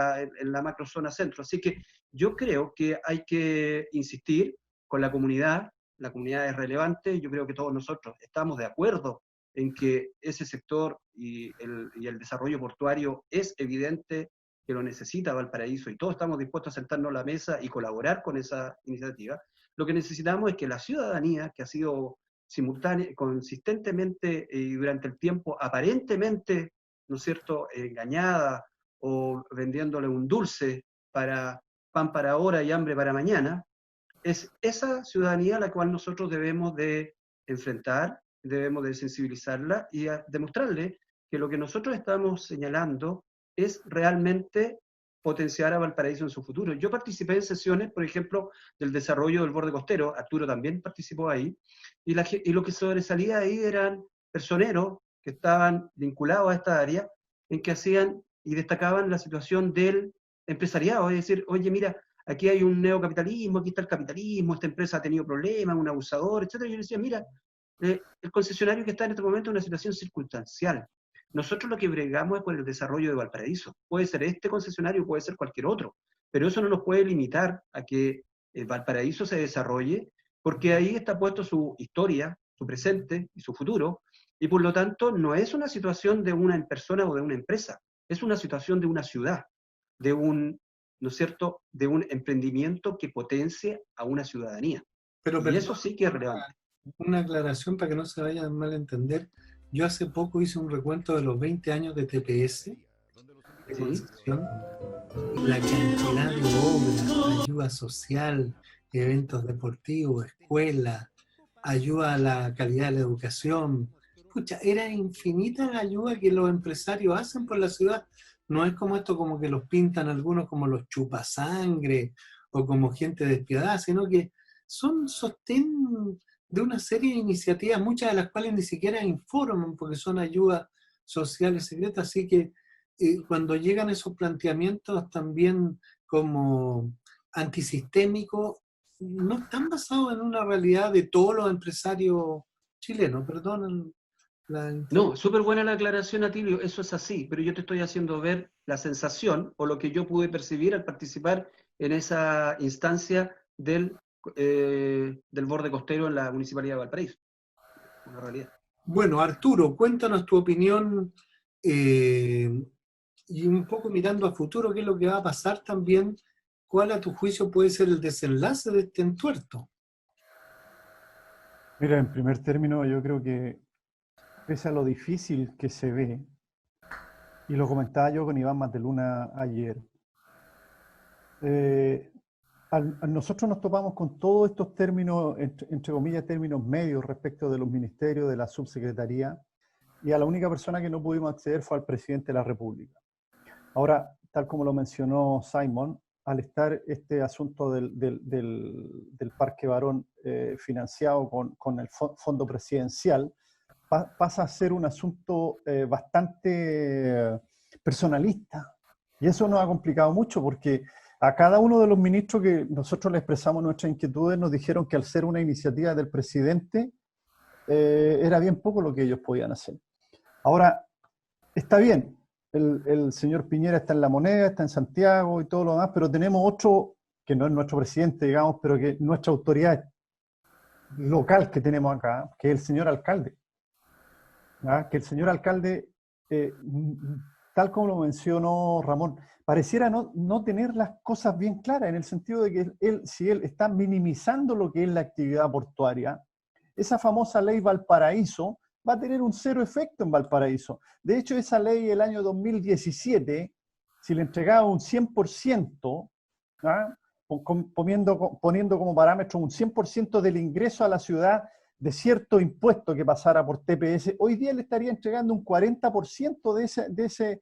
la macrozona centro. Así que yo creo que hay que insistir con la comunidad es relevante, yo creo que todos nosotros estamos de acuerdo en que ese sector y el desarrollo portuario es evidente que lo necesita Valparaíso, y todos estamos dispuestos a sentarnos a la mesa y colaborar con esa iniciativa. Lo que necesitamos es que la ciudadanía, que ha sido consistentemente y durante el tiempo aparentemente, ¿no es cierto?, engañada o vendiéndole un dulce para pan para ahora y hambre para mañana, es esa ciudadanía a la cual nosotros debemos de enfrentar, debemos de sensibilizarla y demostrarle que lo que nosotros estamos señalando es realmente potenciar a Valparaíso en su futuro. Yo participé en sesiones, por ejemplo, del desarrollo del borde costero, Arturo también participó ahí, y lo que sobresalía ahí eran personeros que estaban vinculados a esta área, en que hacían y destacaban la situación del empresariado, es decir, oye, mira, aquí hay un neocapitalismo, aquí está el capitalismo, esta empresa ha tenido problemas, un abusador, etc. Y yo decía, mira, el concesionario que está en este momento en una situación circunstancial. Nosotros lo que bregamos es por el desarrollo de Valparaíso. Puede ser este concesionario, puede ser cualquier otro, pero eso no nos puede limitar a que Valparaíso se desarrolle, porque ahí está puesto su historia, su presente y su futuro, y por lo tanto no es una situación de una persona o de una empresa, es una situación de una ciudad, de un, ¿no es cierto?, de un emprendimiento que potencie a una ciudadanía. Pero Y perdón, eso sí que es relevante. una aclaración para que no se vaya a malentender. Yo hace poco hice un recuento de los 20 años de TPS, de ¿Sí? concesión, la cantidad de obras, ayuda social, eventos deportivos, escuelas, ayuda a la calidad de la educación. Pucha, era infinita la ayuda que los empresarios hacen por la ciudad. No es como esto, como que los pintan algunos como los chupasangre o como gente despiadada, sino que son sostén de una serie de iniciativas, muchas de las cuales ni siquiera informan porque son ayudas sociales secretas. Así que cuando llegan esos planteamientos también como antisistémicos, no están basados en una realidad de todos los empresarios chilenos, perdonen la No, súper buena la aclaración, Atilio, eso es así, pero yo te estoy haciendo ver la sensación o lo que yo pude percibir al participar en esa instancia del borde costero en la Municipalidad de Valparaíso. Una realidad. Bueno, Arturo, cuéntanos tu opinión y un poco mirando a futuro, qué es lo que va a pasar también, cuál a tu juicio puede ser el desenlace de este entuerto. Mira, en primer término, yo creo que pese a lo difícil que se ve, y lo comentaba yo con Iván Mateluna ayer, nosotros nos topamos con todos estos términos, entre comillas, términos medios respecto de los ministerios, de la subsecretaría, y a la única persona que no pudimos acceder fue al presidente de la República. Ahora, tal como lo mencionó Simon, al estar este asunto del Parque Barón financiado con el fondo presidencial, pasa a ser un asunto bastante personalista. Y eso nos ha complicado mucho porque a cada uno de los ministros que nosotros le expresamos nuestras inquietudes nos dijeron que al ser una iniciativa del presidente era bien poco lo que ellos podían hacer. Ahora, está bien, el señor Piñera está en La Moneda, está en Santiago y todo lo demás, pero tenemos otro que no es nuestro presidente, digamos, pero que es nuestra autoridad local que tenemos acá, que es el señor alcalde. Que el señor alcalde, tal como lo mencionó Ramón, pareciera no tener las cosas bien claras, en el sentido de que si él está minimizando lo que es la actividad portuaria, esa famosa ley Valparaíso va a tener un cero efecto en Valparaíso. De hecho, esa ley el año 2017, si le entregaba un 100%, poniendo como parámetro un 100% del ingreso a la ciudad de cierto impuesto que pasara por TPS, hoy día le estaría entregando un 40%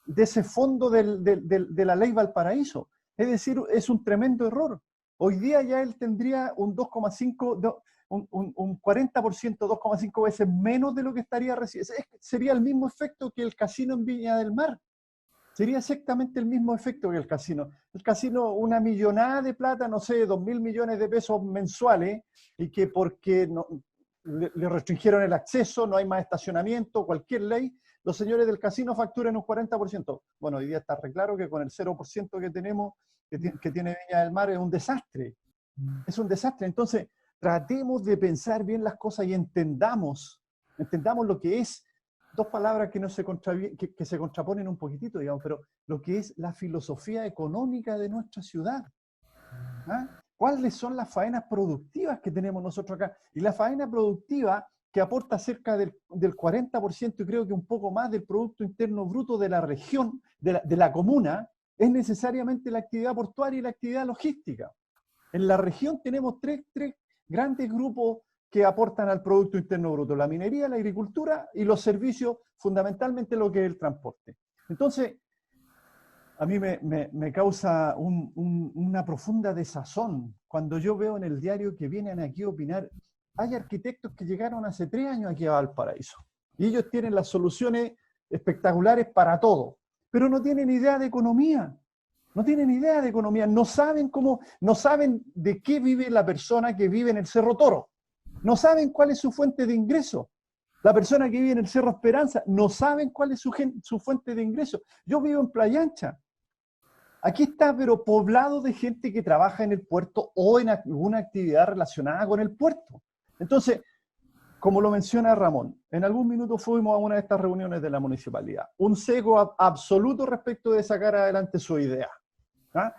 de ese fondo de la ley Valparaíso. Es decir, es un tremendo error. Hoy día ya él tendría un 2,5%, un 40%, 2,5 veces menos de lo que estaría recibiendo. Sería el mismo efecto que el casino en Viña del Mar. Sería exactamente el mismo efecto que el casino. El casino, una millonada de plata, no sé, 2.000 millones de pesos mensuales, y que porque le restringieron el acceso, no hay más estacionamiento, cualquier ley, los señores del casino facturan un 40%. Bueno, hoy día está re claro que con el 0% que tenemos, que tiene Viña del Mar, es un desastre. Es un desastre. Entonces, tratemos de pensar bien las cosas y entendamos lo que es dos palabras que, no se que se contraponen un poquitito, digamos, pero lo que es la filosofía económica de nuestra ciudad. ¿Ah? ¿Cuáles son las faenas productivas que tenemos nosotros acá? Y la faena productiva que aporta cerca del 40% y creo que un poco más del Producto Interno Bruto de la región, de la comuna, es necesariamente la actividad portuaria y la actividad logística. En la región tenemos tres grandes grupos que aportan al Producto Interno Bruto: la minería, la agricultura y los servicios, fundamentalmente lo que es el transporte. Entonces, a mí me causa una profunda desazón cuando yo veo en el diario que vienen aquí a opinar. Hay arquitectos que llegaron hace 3 años aquí a Valparaíso y ellos tienen las soluciones espectaculares para todo, pero no tienen idea de economía. No tienen idea de economía, no saben no saben de qué vive la persona que vive en el Cerro Toro. No saben cuál es su fuente de ingreso. La persona que vive en el Cerro Esperanza no saben cuál es su fuente de ingreso. Yo vivo en Playa Ancha. Aquí está, pero poblado de gente que trabaja en el puerto o en alguna actividad relacionada con el puerto. Entonces, como lo menciona Ramón, en algún minuto fuimos a una de estas reuniones de la municipalidad. Un sesgo absoluto respecto de sacar adelante su idea. ¿Ah?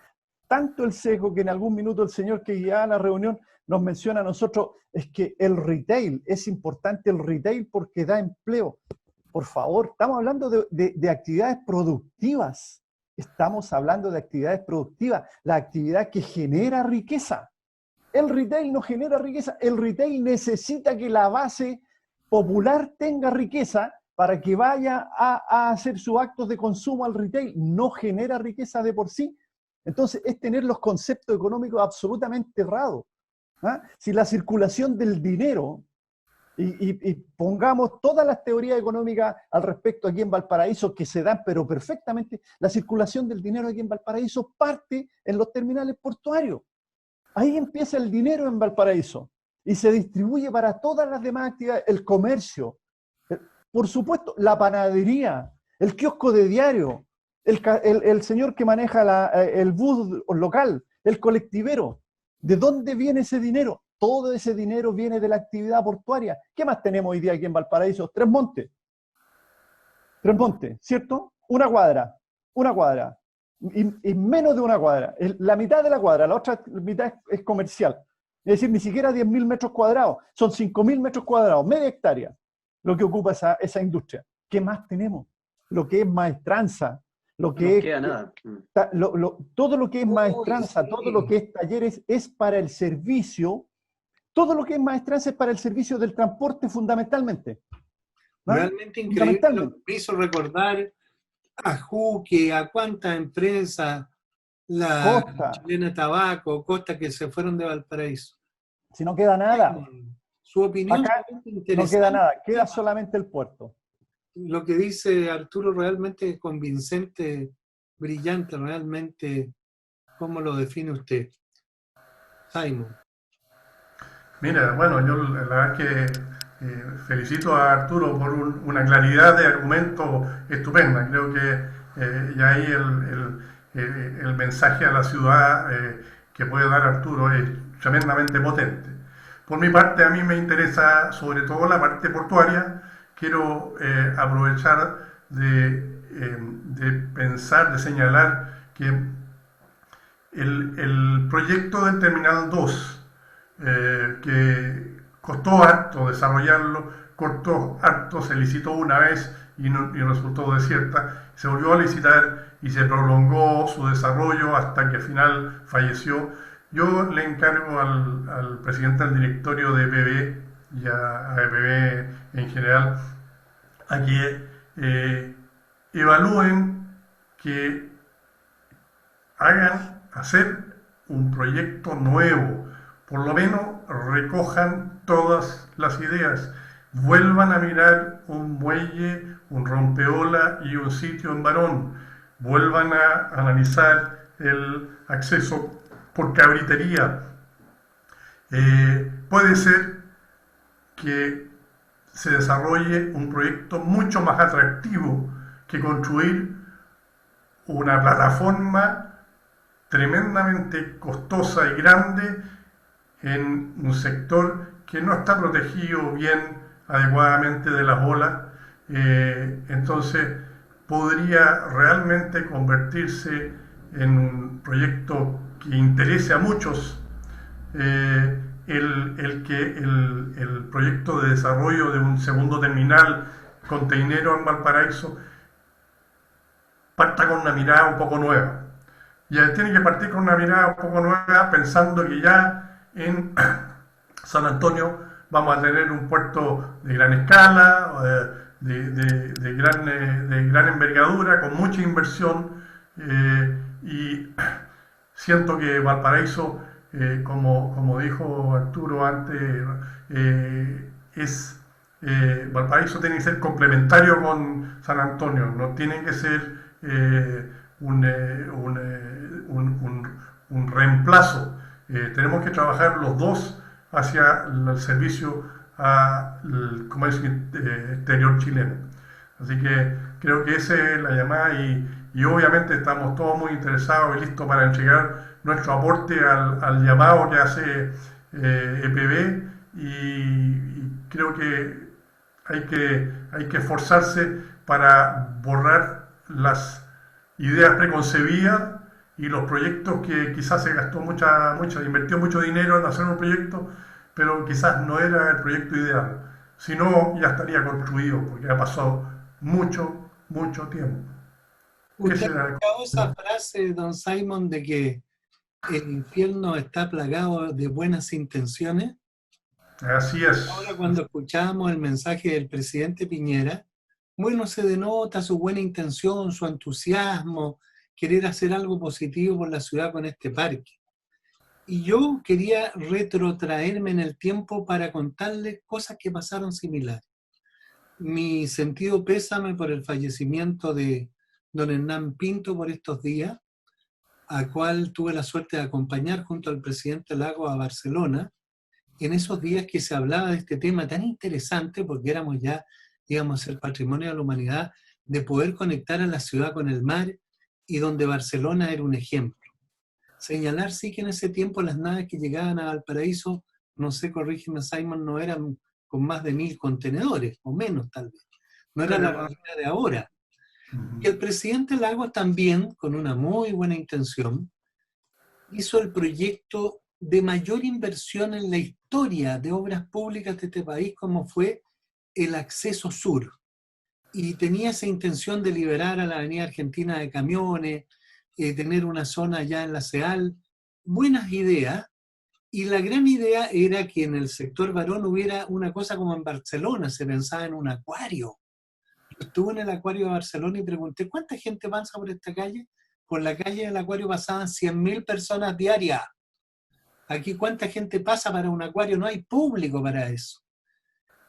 Tanto el sesgo que en algún minuto el señor que guiaba la reunión nos menciona a nosotros, es que el retail, es importante el retail porque da empleo. Por favor, estamos hablando de actividades productivas. Estamos hablando de actividades productivas, la actividad que genera riqueza. El retail no genera riqueza, el retail necesita que la base popular tenga riqueza para que vaya a hacer sus actos de consumo al retail. No genera riqueza de por sí. Entonces es tener los conceptos económicos absolutamente errados. ¿Ah? Si la circulación del dinero, y pongamos todas las teorías económicas al respecto aquí en Valparaíso que se dan, pero perfectamente, la circulación del dinero aquí en Valparaíso parte en los terminales portuarios. Ahí empieza el dinero en Valparaíso y se distribuye para todas las demás actividades, el comercio, por supuesto, la panadería, el kiosco de diario, el señor que maneja el bus local, el colectivero. ¿De dónde viene ese dinero? Todo ese dinero viene de la actividad portuaria. ¿Qué más tenemos hoy día aquí en Valparaíso? Tres Montes, ¿cierto? Una cuadra, y menos de una cuadra. La mitad de la cuadra, la otra mitad es comercial. Es decir, ni siquiera 10.000 metros cuadrados, son 5.000 metros cuadrados, media hectárea, lo que ocupa esa industria. ¿Qué más tenemos? Lo que es maestranza, lo que es... Nada. Todo lo que es maestranza, todo lo que es talleres es para el servicio. Todo lo que es maestranza es para el servicio del transporte fundamentalmente. ¿No? Realmente increíble, lo que me hizo recordar a Juque, a cuántas empresas, la Costa. Chilena Tabaco, Costa, que se fueron de Valparaíso. Si no queda nada. Su opinión Acá no queda nada, queda solamente el puerto. Lo que dice Arturo realmente convincente, brillante, realmente. ¿Cómo lo define usted? Simon. Mira, bueno, yo la verdad es que felicito a Arturo por una claridad de argumento estupenda. Creo que ya ahí el mensaje a la ciudad que puede dar Arturo es tremendamente potente. Por mi parte, a mí me interesa sobre todo la parte portuaria. Quiero aprovechar de pensar, de señalar que el proyecto del Terminal 2, que costó harto desarrollarlo, costó harto, se licitó una vez y resultó desierta, se volvió a licitar y se prolongó su desarrollo hasta que al final falleció. Yo le encargo al presidente del directorio de EPB y a EPB en general a que evalúen, que hacer un proyecto nuevo, por lo menos recojan todas las ideas, vuelvan a mirar un muelle, un rompeola y un sitio en Barón, vuelvan a analizar el acceso por cabritería. Puede ser que se desarrolle un proyecto mucho más atractivo que construir una plataforma tremendamente costosa y grande en un sector que no está protegido bien adecuadamente de las olas, Entonces podría realmente convertirse en un proyecto que interese a muchos. El proyecto de desarrollo de un segundo terminal containero en Valparaíso parta con una mirada un poco nueva. Y tiene que partir con una mirada un poco nueva pensando que ya en San Antonio vamos a tener un puerto de gran escala, de gran envergadura, con mucha inversión, y siento que Valparaíso, como dijo Arturo antes, Valparaíso tiene que ser complementario con San Antonio, no tiene que ser un reemplazo. Tenemos que trabajar los dos hacia el servicio al comercio exterior chileno. Así que creo que esa es la llamada, y obviamente estamos todos muy interesados y listos para entregar nuestro aporte al llamado que hace EPB, y creo que hay que esforzarse para borrar las ideas preconcebidas y los proyectos que quizás se gastó invirtió mucho dinero en hacer un proyecto, pero quizás no era el proyecto ideal. Si no, ya estaría construido, porque ha pasado mucho tiempo. ¿Usted ha escuchado esa frase, don Simon, de que el infierno está plagado de buenas intenciones? Así es. Ahora, cuando escuchamos el mensaje del presidente Piñera, bueno, se denota su buena intención, su entusiasmo, querer hacer algo positivo por la ciudad con este parque. Y yo quería retrotraerme en el tiempo para contarles cosas que pasaron similares. Mi sentido pésame por el fallecimiento de don Hernán Pinto por estos días, a cual tuve la suerte de acompañar junto al presidente Lagos a Barcelona, en esos días que se hablaba de este tema tan interesante, porque íbamos a ser patrimonio de la humanidad, de poder conectar a la ciudad con el mar, y donde Barcelona era un ejemplo. Señalar sí que en ese tiempo las naves que llegaban a Valparaíso, no sé, corrígeme Simon, no eran con más de 1000 contenedores, o menos tal vez. No era la realidad de ahora. Y el presidente Lagos también, con una muy buena intención, hizo el proyecto de mayor inversión en la historia de obras públicas de este país, como fue el Acceso Sur. Y tenía esa intención de liberar a la Avenida Argentina de camiones, tener una zona allá en la CEAL. Buenas ideas. Y la gran idea era que en el sector Barón hubiera una cosa como en Barcelona, se pensaba en un acuario. Yo estuve en el acuario de Barcelona y pregunté, ¿cuánta gente pasa por esta calle? Por la calle del acuario pasaban 100.000 personas diarias. Aquí, ¿cuánta gente pasa para un acuario? No hay público para eso.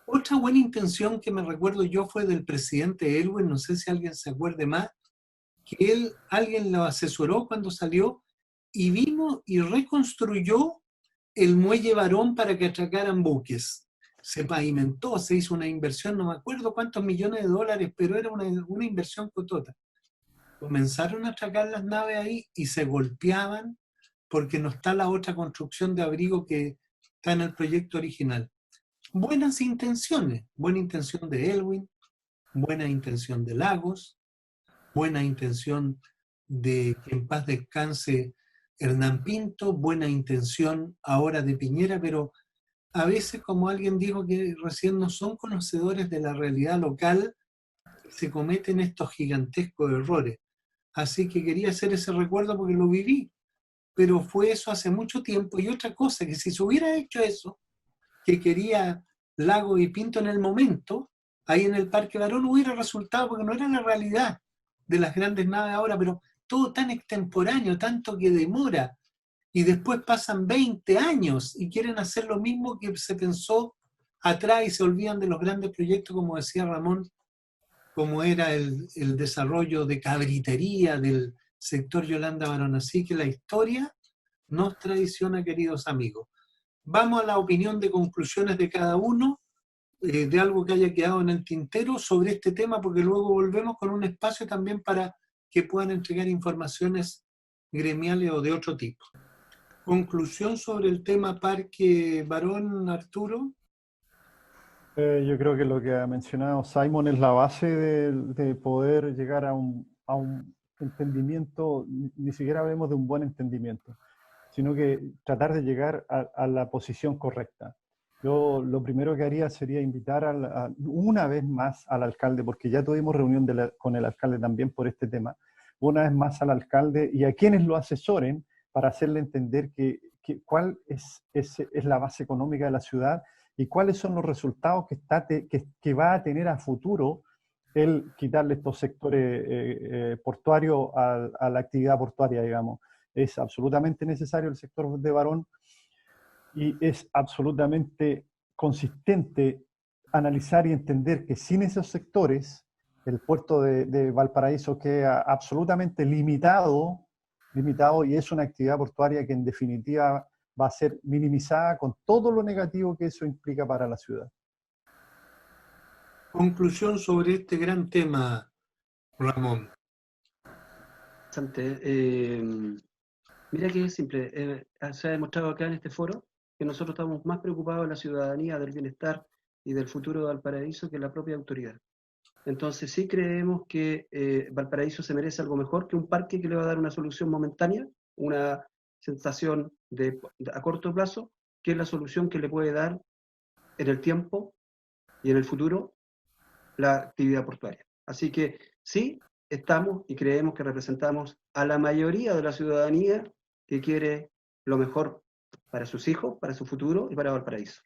Otra buena intención que me recuerdo yo fue del presidente Elwin, no sé si alguien se acuerde más, que alguien lo asesoró cuando salió y vino y reconstruyó el muelle Barón para que atracaran buques. Se pavimentó, se hizo una inversión, no me acuerdo cuántos millones de dólares, pero era una inversión cotota. Comenzaron a atracar las naves ahí y se golpeaban porque no está la otra construcción de abrigo que está en el proyecto original. Buenas intenciones, buena intención de Elwin, buena intención de Lagos, buena intención de que en paz descanse Hernán Pinto, buena intención ahora de Piñera, pero a veces, como alguien dijo que recién, no son conocedores de la realidad local, se cometen estos gigantescos errores. Así que quería hacer ese recuerdo porque lo viví, pero fue eso hace mucho tiempo. Y otra cosa, que si se hubiera hecho eso, que quería Lagos y Pinto en el momento, ahí en el Parque Barón hubiera resultado, porque no era la realidad de las grandes naves ahora, pero todo tan extemporáneo, tanto que demora, y después pasan 20 años y quieren hacer lo mismo que se pensó atrás y se olvidan de los grandes proyectos, como decía Ramón, como era el desarrollo de cabritería del sector Yolanda Barón. Así que la historia nos traiciona, queridos amigos. Vamos a la opinión de conclusiones de cada uno, de algo que haya quedado en el tintero sobre este tema, porque luego volvemos con un espacio también para que puedan entregar informaciones gremiales o de otro tipo. Conclusión sobre el tema Parque Barón, Arturo. Yo creo que lo que ha mencionado Simon es la base de poder llegar a un entendimiento, ni siquiera hablemos de un buen entendimiento, sino que tratar de llegar a la posición correcta. Yo lo primero que haría sería invitar una vez más al alcalde, porque ya tuvimos reunión con el alcalde también por este tema, una vez más al alcalde y a quienes lo asesoren para hacerle entender cuál es la base económica de la ciudad y cuáles son los resultados que va a tener a futuro el quitarle estos sectores portuarios a la actividad portuaria, digamos. Es absolutamente necesario el sector de Barón y es absolutamente consistente analizar y entender que sin esos sectores el puerto de Valparaíso queda absolutamente limitado y es una actividad portuaria que en definitiva va a ser minimizada con todo lo negativo que eso implica para la ciudad. Conclusión sobre este gran tema, Ramón. Mira que es simple. Se ha demostrado acá en este foro que nosotros estamos más preocupados de la ciudadanía, del bienestar y del futuro de Valparaíso que la propia autoridad. Entonces sí creemos que Valparaíso se merece algo mejor que un parque que le va a dar una solución momentánea, una sensación a corto plazo, que es la solución que le puede dar en el tiempo y en el futuro la actividad portuaria. Así que sí, estamos y creemos que representamos a la mayoría de la ciudadanía que quiere lo mejor para sus hijos, para su futuro y para Valparaíso.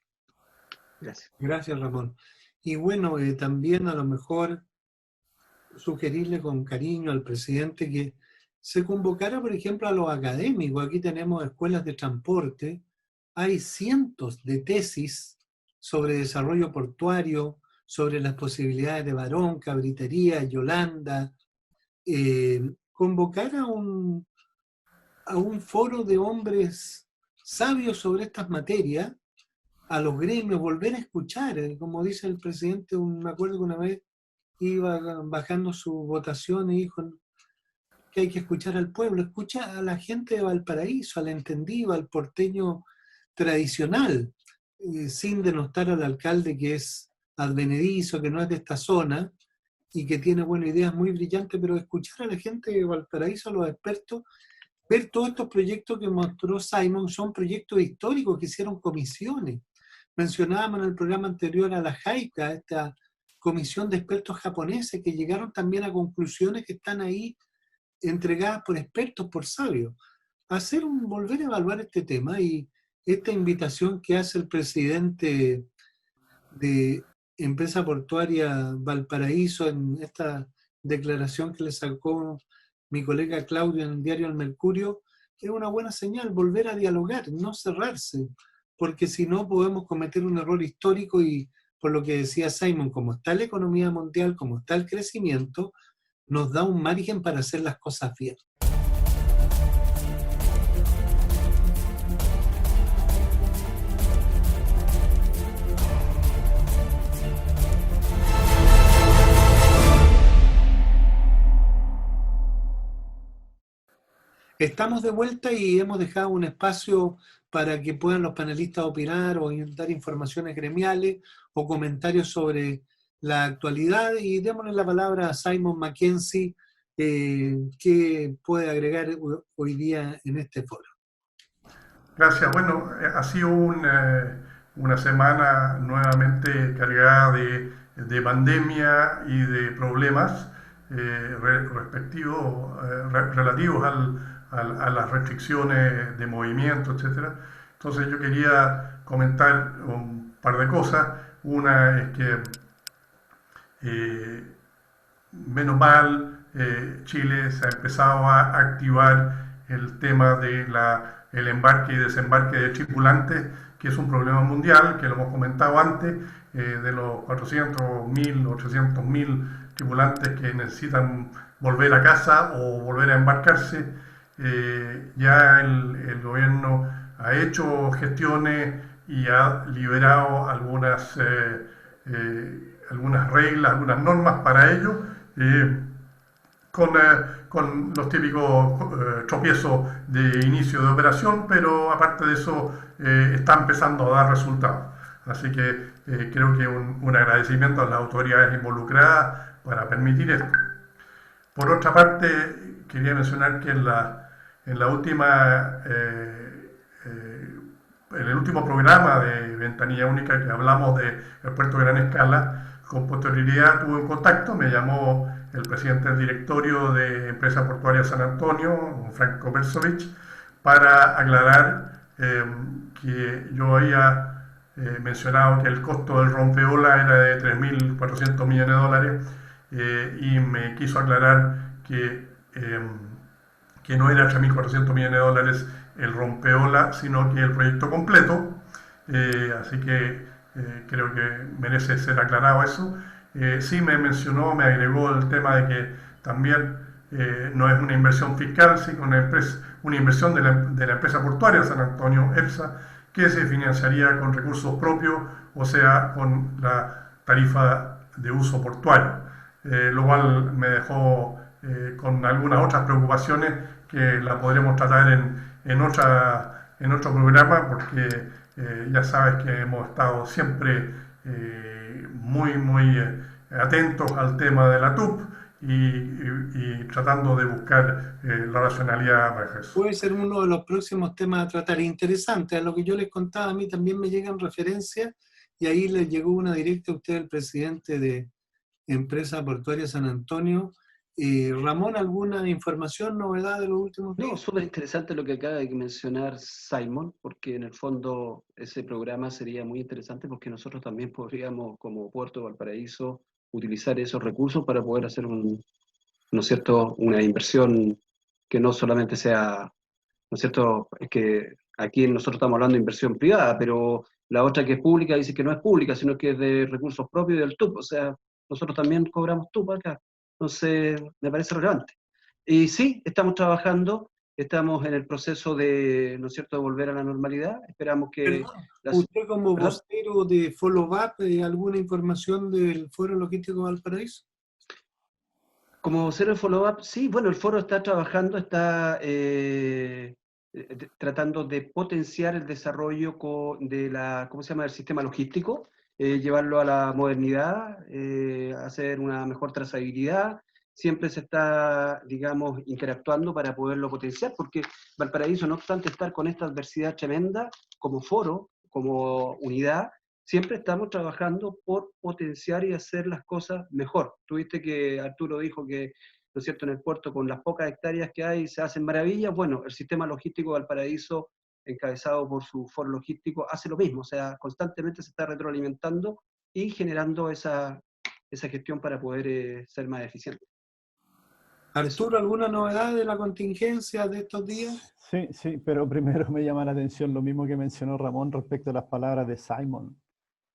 Gracias. Gracias, Ramón. Y bueno, también a lo mejor sugerirle con cariño al presidente que se convocara, por ejemplo, a los académicos. Aquí tenemos escuelas de transporte, hay cientos de tesis sobre desarrollo portuario, sobre las posibilidades de Barón, Cabritería, Yolanda, convocar a un foro de hombres sabios sobre estas materias, a los gremios, volver a escuchar, como dice el presidente, me acuerdo que una vez iba bajando su votación y dijo que hay que escuchar al pueblo, escucha a la gente de Valparaíso, al entendido, al porteño tradicional, sin denostar al alcalde que es advenedizo, que no es de esta zona y que tiene buenas ideas muy brillantes, pero escuchar a la gente de Valparaíso, a los expertos, ver todos estos proyectos que mostró Simon, son proyectos históricos que hicieron comisiones. Mencionábamos en el programa anterior a la JICA, esta comisión de expertos japoneses que llegaron también a conclusiones que están ahí entregadas por expertos, por sabios. Volver a evaluar este tema y esta invitación que hace el presidente de Empresa Portuaria Valparaíso en esta declaración que le sacó mi colega Claudio en el diario El Mercurio, es una buena señal, volver a dialogar, no cerrarse, porque si no podemos cometer un error histórico y por lo que decía Simon, como está la economía mundial, como está el crecimiento, nos da un margen para hacer las cosas bien. Estamos de vuelta y hemos dejado un espacio para que puedan los panelistas opinar o dar informaciones gremiales o comentarios sobre la actualidad, y démosle la palabra a Simon Mackenzie, que puede agregar hoy día en este foro. Gracias. Bueno, ha sido una semana nuevamente cargada de pandemia y de problemas relativos a las restricciones de movimiento, etc. Entonces yo quería comentar un par de cosas. Una es que menos mal Chile se ha empezado a activar el tema de el embarque y desembarque de tripulantes, que es un problema mundial, que lo hemos comentado antes, de los 400.000 o 300.000 tripulantes que necesitan volver a casa o volver a embarcarse. Ya el gobierno ha hecho gestiones y ha liberado algunas reglas, algunas normas para ello, con los típicos tropiezos de inicio de operación, pero aparte de eso está empezando a dar resultados. Así que creo que un agradecimiento a las autoridades involucradas para permitir esto. Por otra parte, quería mencionar que en la última, en el último programa de Ventanilla Única que hablamos del puerto de Gran Escala, con posterioridad tuve un contacto, me llamó el presidente del directorio de Empresa Portuaria San Antonio, Franco Bersovich, para aclarar que yo había mencionado que el costo del rompeola era de 3.400 millones de dólares y me quiso aclarar que no era 3.400 millones de dólares el rompeola, sino que el proyecto completo. Así que creo que merece ser aclarado eso. Sí me mencionó, me agregó el tema de que también no es una inversión fiscal, sino una inversión de la empresa portuaria San Antonio, EPSA, que se financiaría con recursos propios, o sea, con la tarifa de uso portuario, lo cual me dejó con algunas otras preocupaciones que la podremos tratar en otro programa, porque ya sabes que hemos estado siempre muy atentos al tema de la TUP y tratando de buscar la racionalidad para eso. Puede ser uno de los próximos temas a tratar. Interesante, a lo que yo les contaba, a mí también me llegan referencias y ahí les llegó una directa a usted, el presidente de Empresa Portuaria San Antonio. Ramón, ¿alguna información, novedad de los últimos días? No, súper interesante lo que acaba de mencionar Simon, porque en el fondo ese programa sería muy interesante porque nosotros también podríamos, como Puerto de Valparaíso, utilizar esos recursos para poder hacer ¿no es cierto?, una inversión que no solamente sea, ¿no es cierto?, es que aquí nosotros estamos hablando de inversión privada, pero la otra que es pública dice que no es pública, sino que es de recursos propios y del TUP, o sea, nosotros también cobramos TUP acá. Entonces, me parece relevante. Y sí, estamos trabajando, estamos en el proceso de, ¿no es cierto?, de volver a la normalidad. Esperamos que... Usted como ¿Perdón? vocero de follow-up, ¿alguna información del Foro Logístico Valparaíso? Como vocero de follow-up, sí, bueno, el foro está trabajando, está tratando de potenciar el desarrollo de ¿cómo se llama?, del sistema logístico, llevarlo a la modernidad, hacer una mejor trazabilidad. Siempre se está, digamos, interactuando para poderlo potenciar, porque Valparaíso, no obstante estar con esta adversidad tremenda, como foro, como unidad, siempre estamos trabajando por potenciar y hacer las cosas mejor. Tuviste que Arturo dijo que, ¿no es cierto?, en el puerto con las pocas hectáreas que hay se hacen maravillas. Bueno, el sistema logístico de Valparaíso, encabezado por su foro logístico, hace lo mismo, o sea, constantemente se está retroalimentando y generando esa gestión para poder ser más eficiente. Arturo, ¿alguna novedad de la contingencia de estos días? Sí, pero primero me llama la atención lo mismo que mencionó Ramón respecto a las palabras de Simon.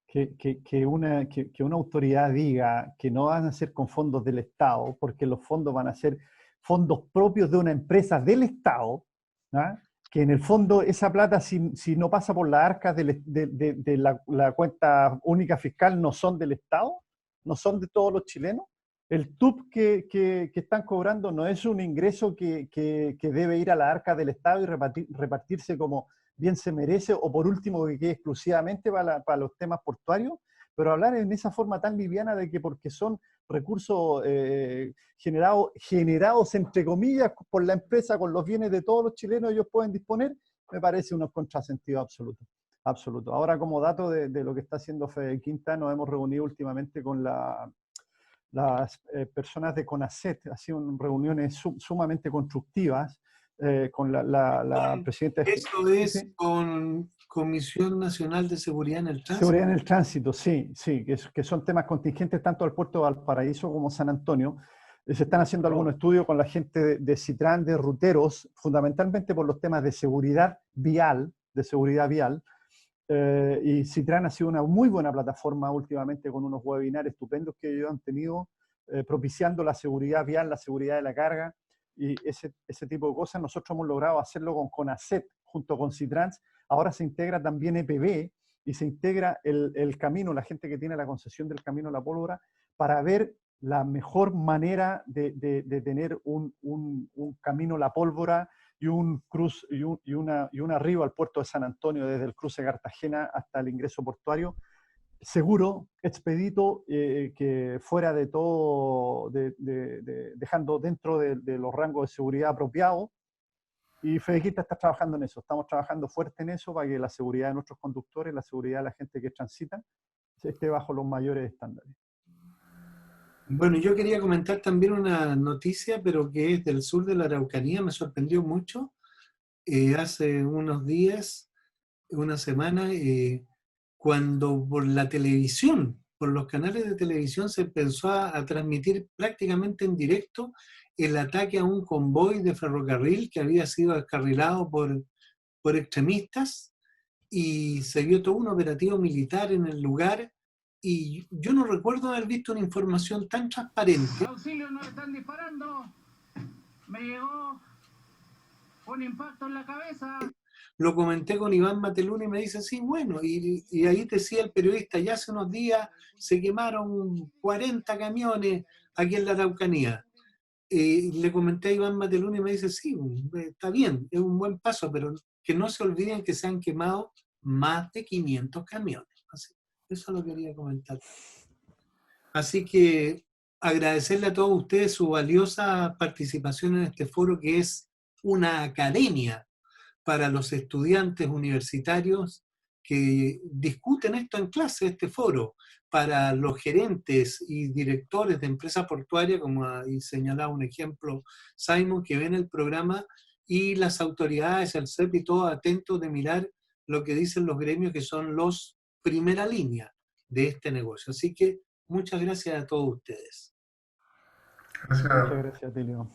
Que una autoridad diga que no van a ser con fondos del Estado, porque los fondos van a ser fondos propios de una empresa del Estado, ¿ah? Que en el fondo esa plata, si no pasa por las arcas de la cuenta única fiscal, no son del Estado, no son de todos los chilenos. El TUP que están cobrando no es un ingreso que debe ir a la arca del Estado y repartirse como bien se merece, o por último que quede exclusivamente para los temas portuarios, pero hablar en esa forma tan liviana de que porque son recursos generados entre comillas por la empresa con los bienes de todos los chilenos, ellos pueden disponer, me parece un contrasentido absoluto. Ahora, como dato de lo que está haciendo Fede Quinta, nos hemos reunido últimamente con las personas de CONACET, ha sido reuniones sumamente constructivas, con la presidenta. Eso es con Comisión Nacional de Seguridad en el Tránsito. Seguridad en el Tránsito, sí, que son temas contingentes tanto al puerto de Valparaíso como San Antonio. Se están haciendo algunos estudios con la gente de Citran, de ruteros, fundamentalmente por los temas de seguridad vial, y Citran ha sido una muy buena plataforma últimamente con unos webinars estupendos que ellos han tenido, propiciando la seguridad vial, la seguridad de la carga, y ese tipo de cosas. Nosotros hemos logrado hacerlo con CONACET junto con Citrans. Ahora se integra también EPB y se integra el camino, la gente que tiene la concesión del Camino a la Pólvora, para ver la mejor manera de tener un camino a la pólvora un arribo al puerto de San Antonio desde el cruce de Cartagena hasta el ingreso portuario, seguro, expedito, que fuera de todo, dejando dentro de los rangos de seguridad apropiados. Y Fedequista está trabajando en eso, estamos trabajando fuerte en eso para que la seguridad de nuestros conductores, la seguridad de la gente que transita, esté bajo los mayores estándares. Bueno, yo quería comentar también una noticia, pero que es del sur de la Araucanía, me sorprendió mucho. Hace unos días, una semana, cuando por la televisión, por los canales de televisión se empezó a transmitir prácticamente en directo el ataque a un convoy de ferrocarril que había sido descarrilado por extremistas, y se vio todo un operativo militar en el lugar, y yo no recuerdo haber visto una información tan transparente. Auxilio, nos están disparando. Me llegó un impacto en la cabeza. Lo comenté con Iván Mateluna y me dice, sí, bueno, y ahí decía el periodista, ya hace unos días se quemaron 40 camiones aquí en la Araucanía. Le comenté a Iván Mateluna y me dice, sí, está bien, es un buen paso, pero que no se olviden que se han quemado más de 500 camiones. Así, eso lo quería comentar. Así que agradecerle a todos ustedes su valiosa participación en este foro, que es una academia para los estudiantes universitarios que discuten esto en clase, este foro, para los gerentes y directores de empresas portuarias, como ha señalado un ejemplo Simon, que ven el programa, y las autoridades, el CEP y todo, atentos de mirar lo que dicen los gremios, que son los primera línea de este negocio. Así que muchas gracias a todos ustedes. Gracias. Muchas gracias, Tilio.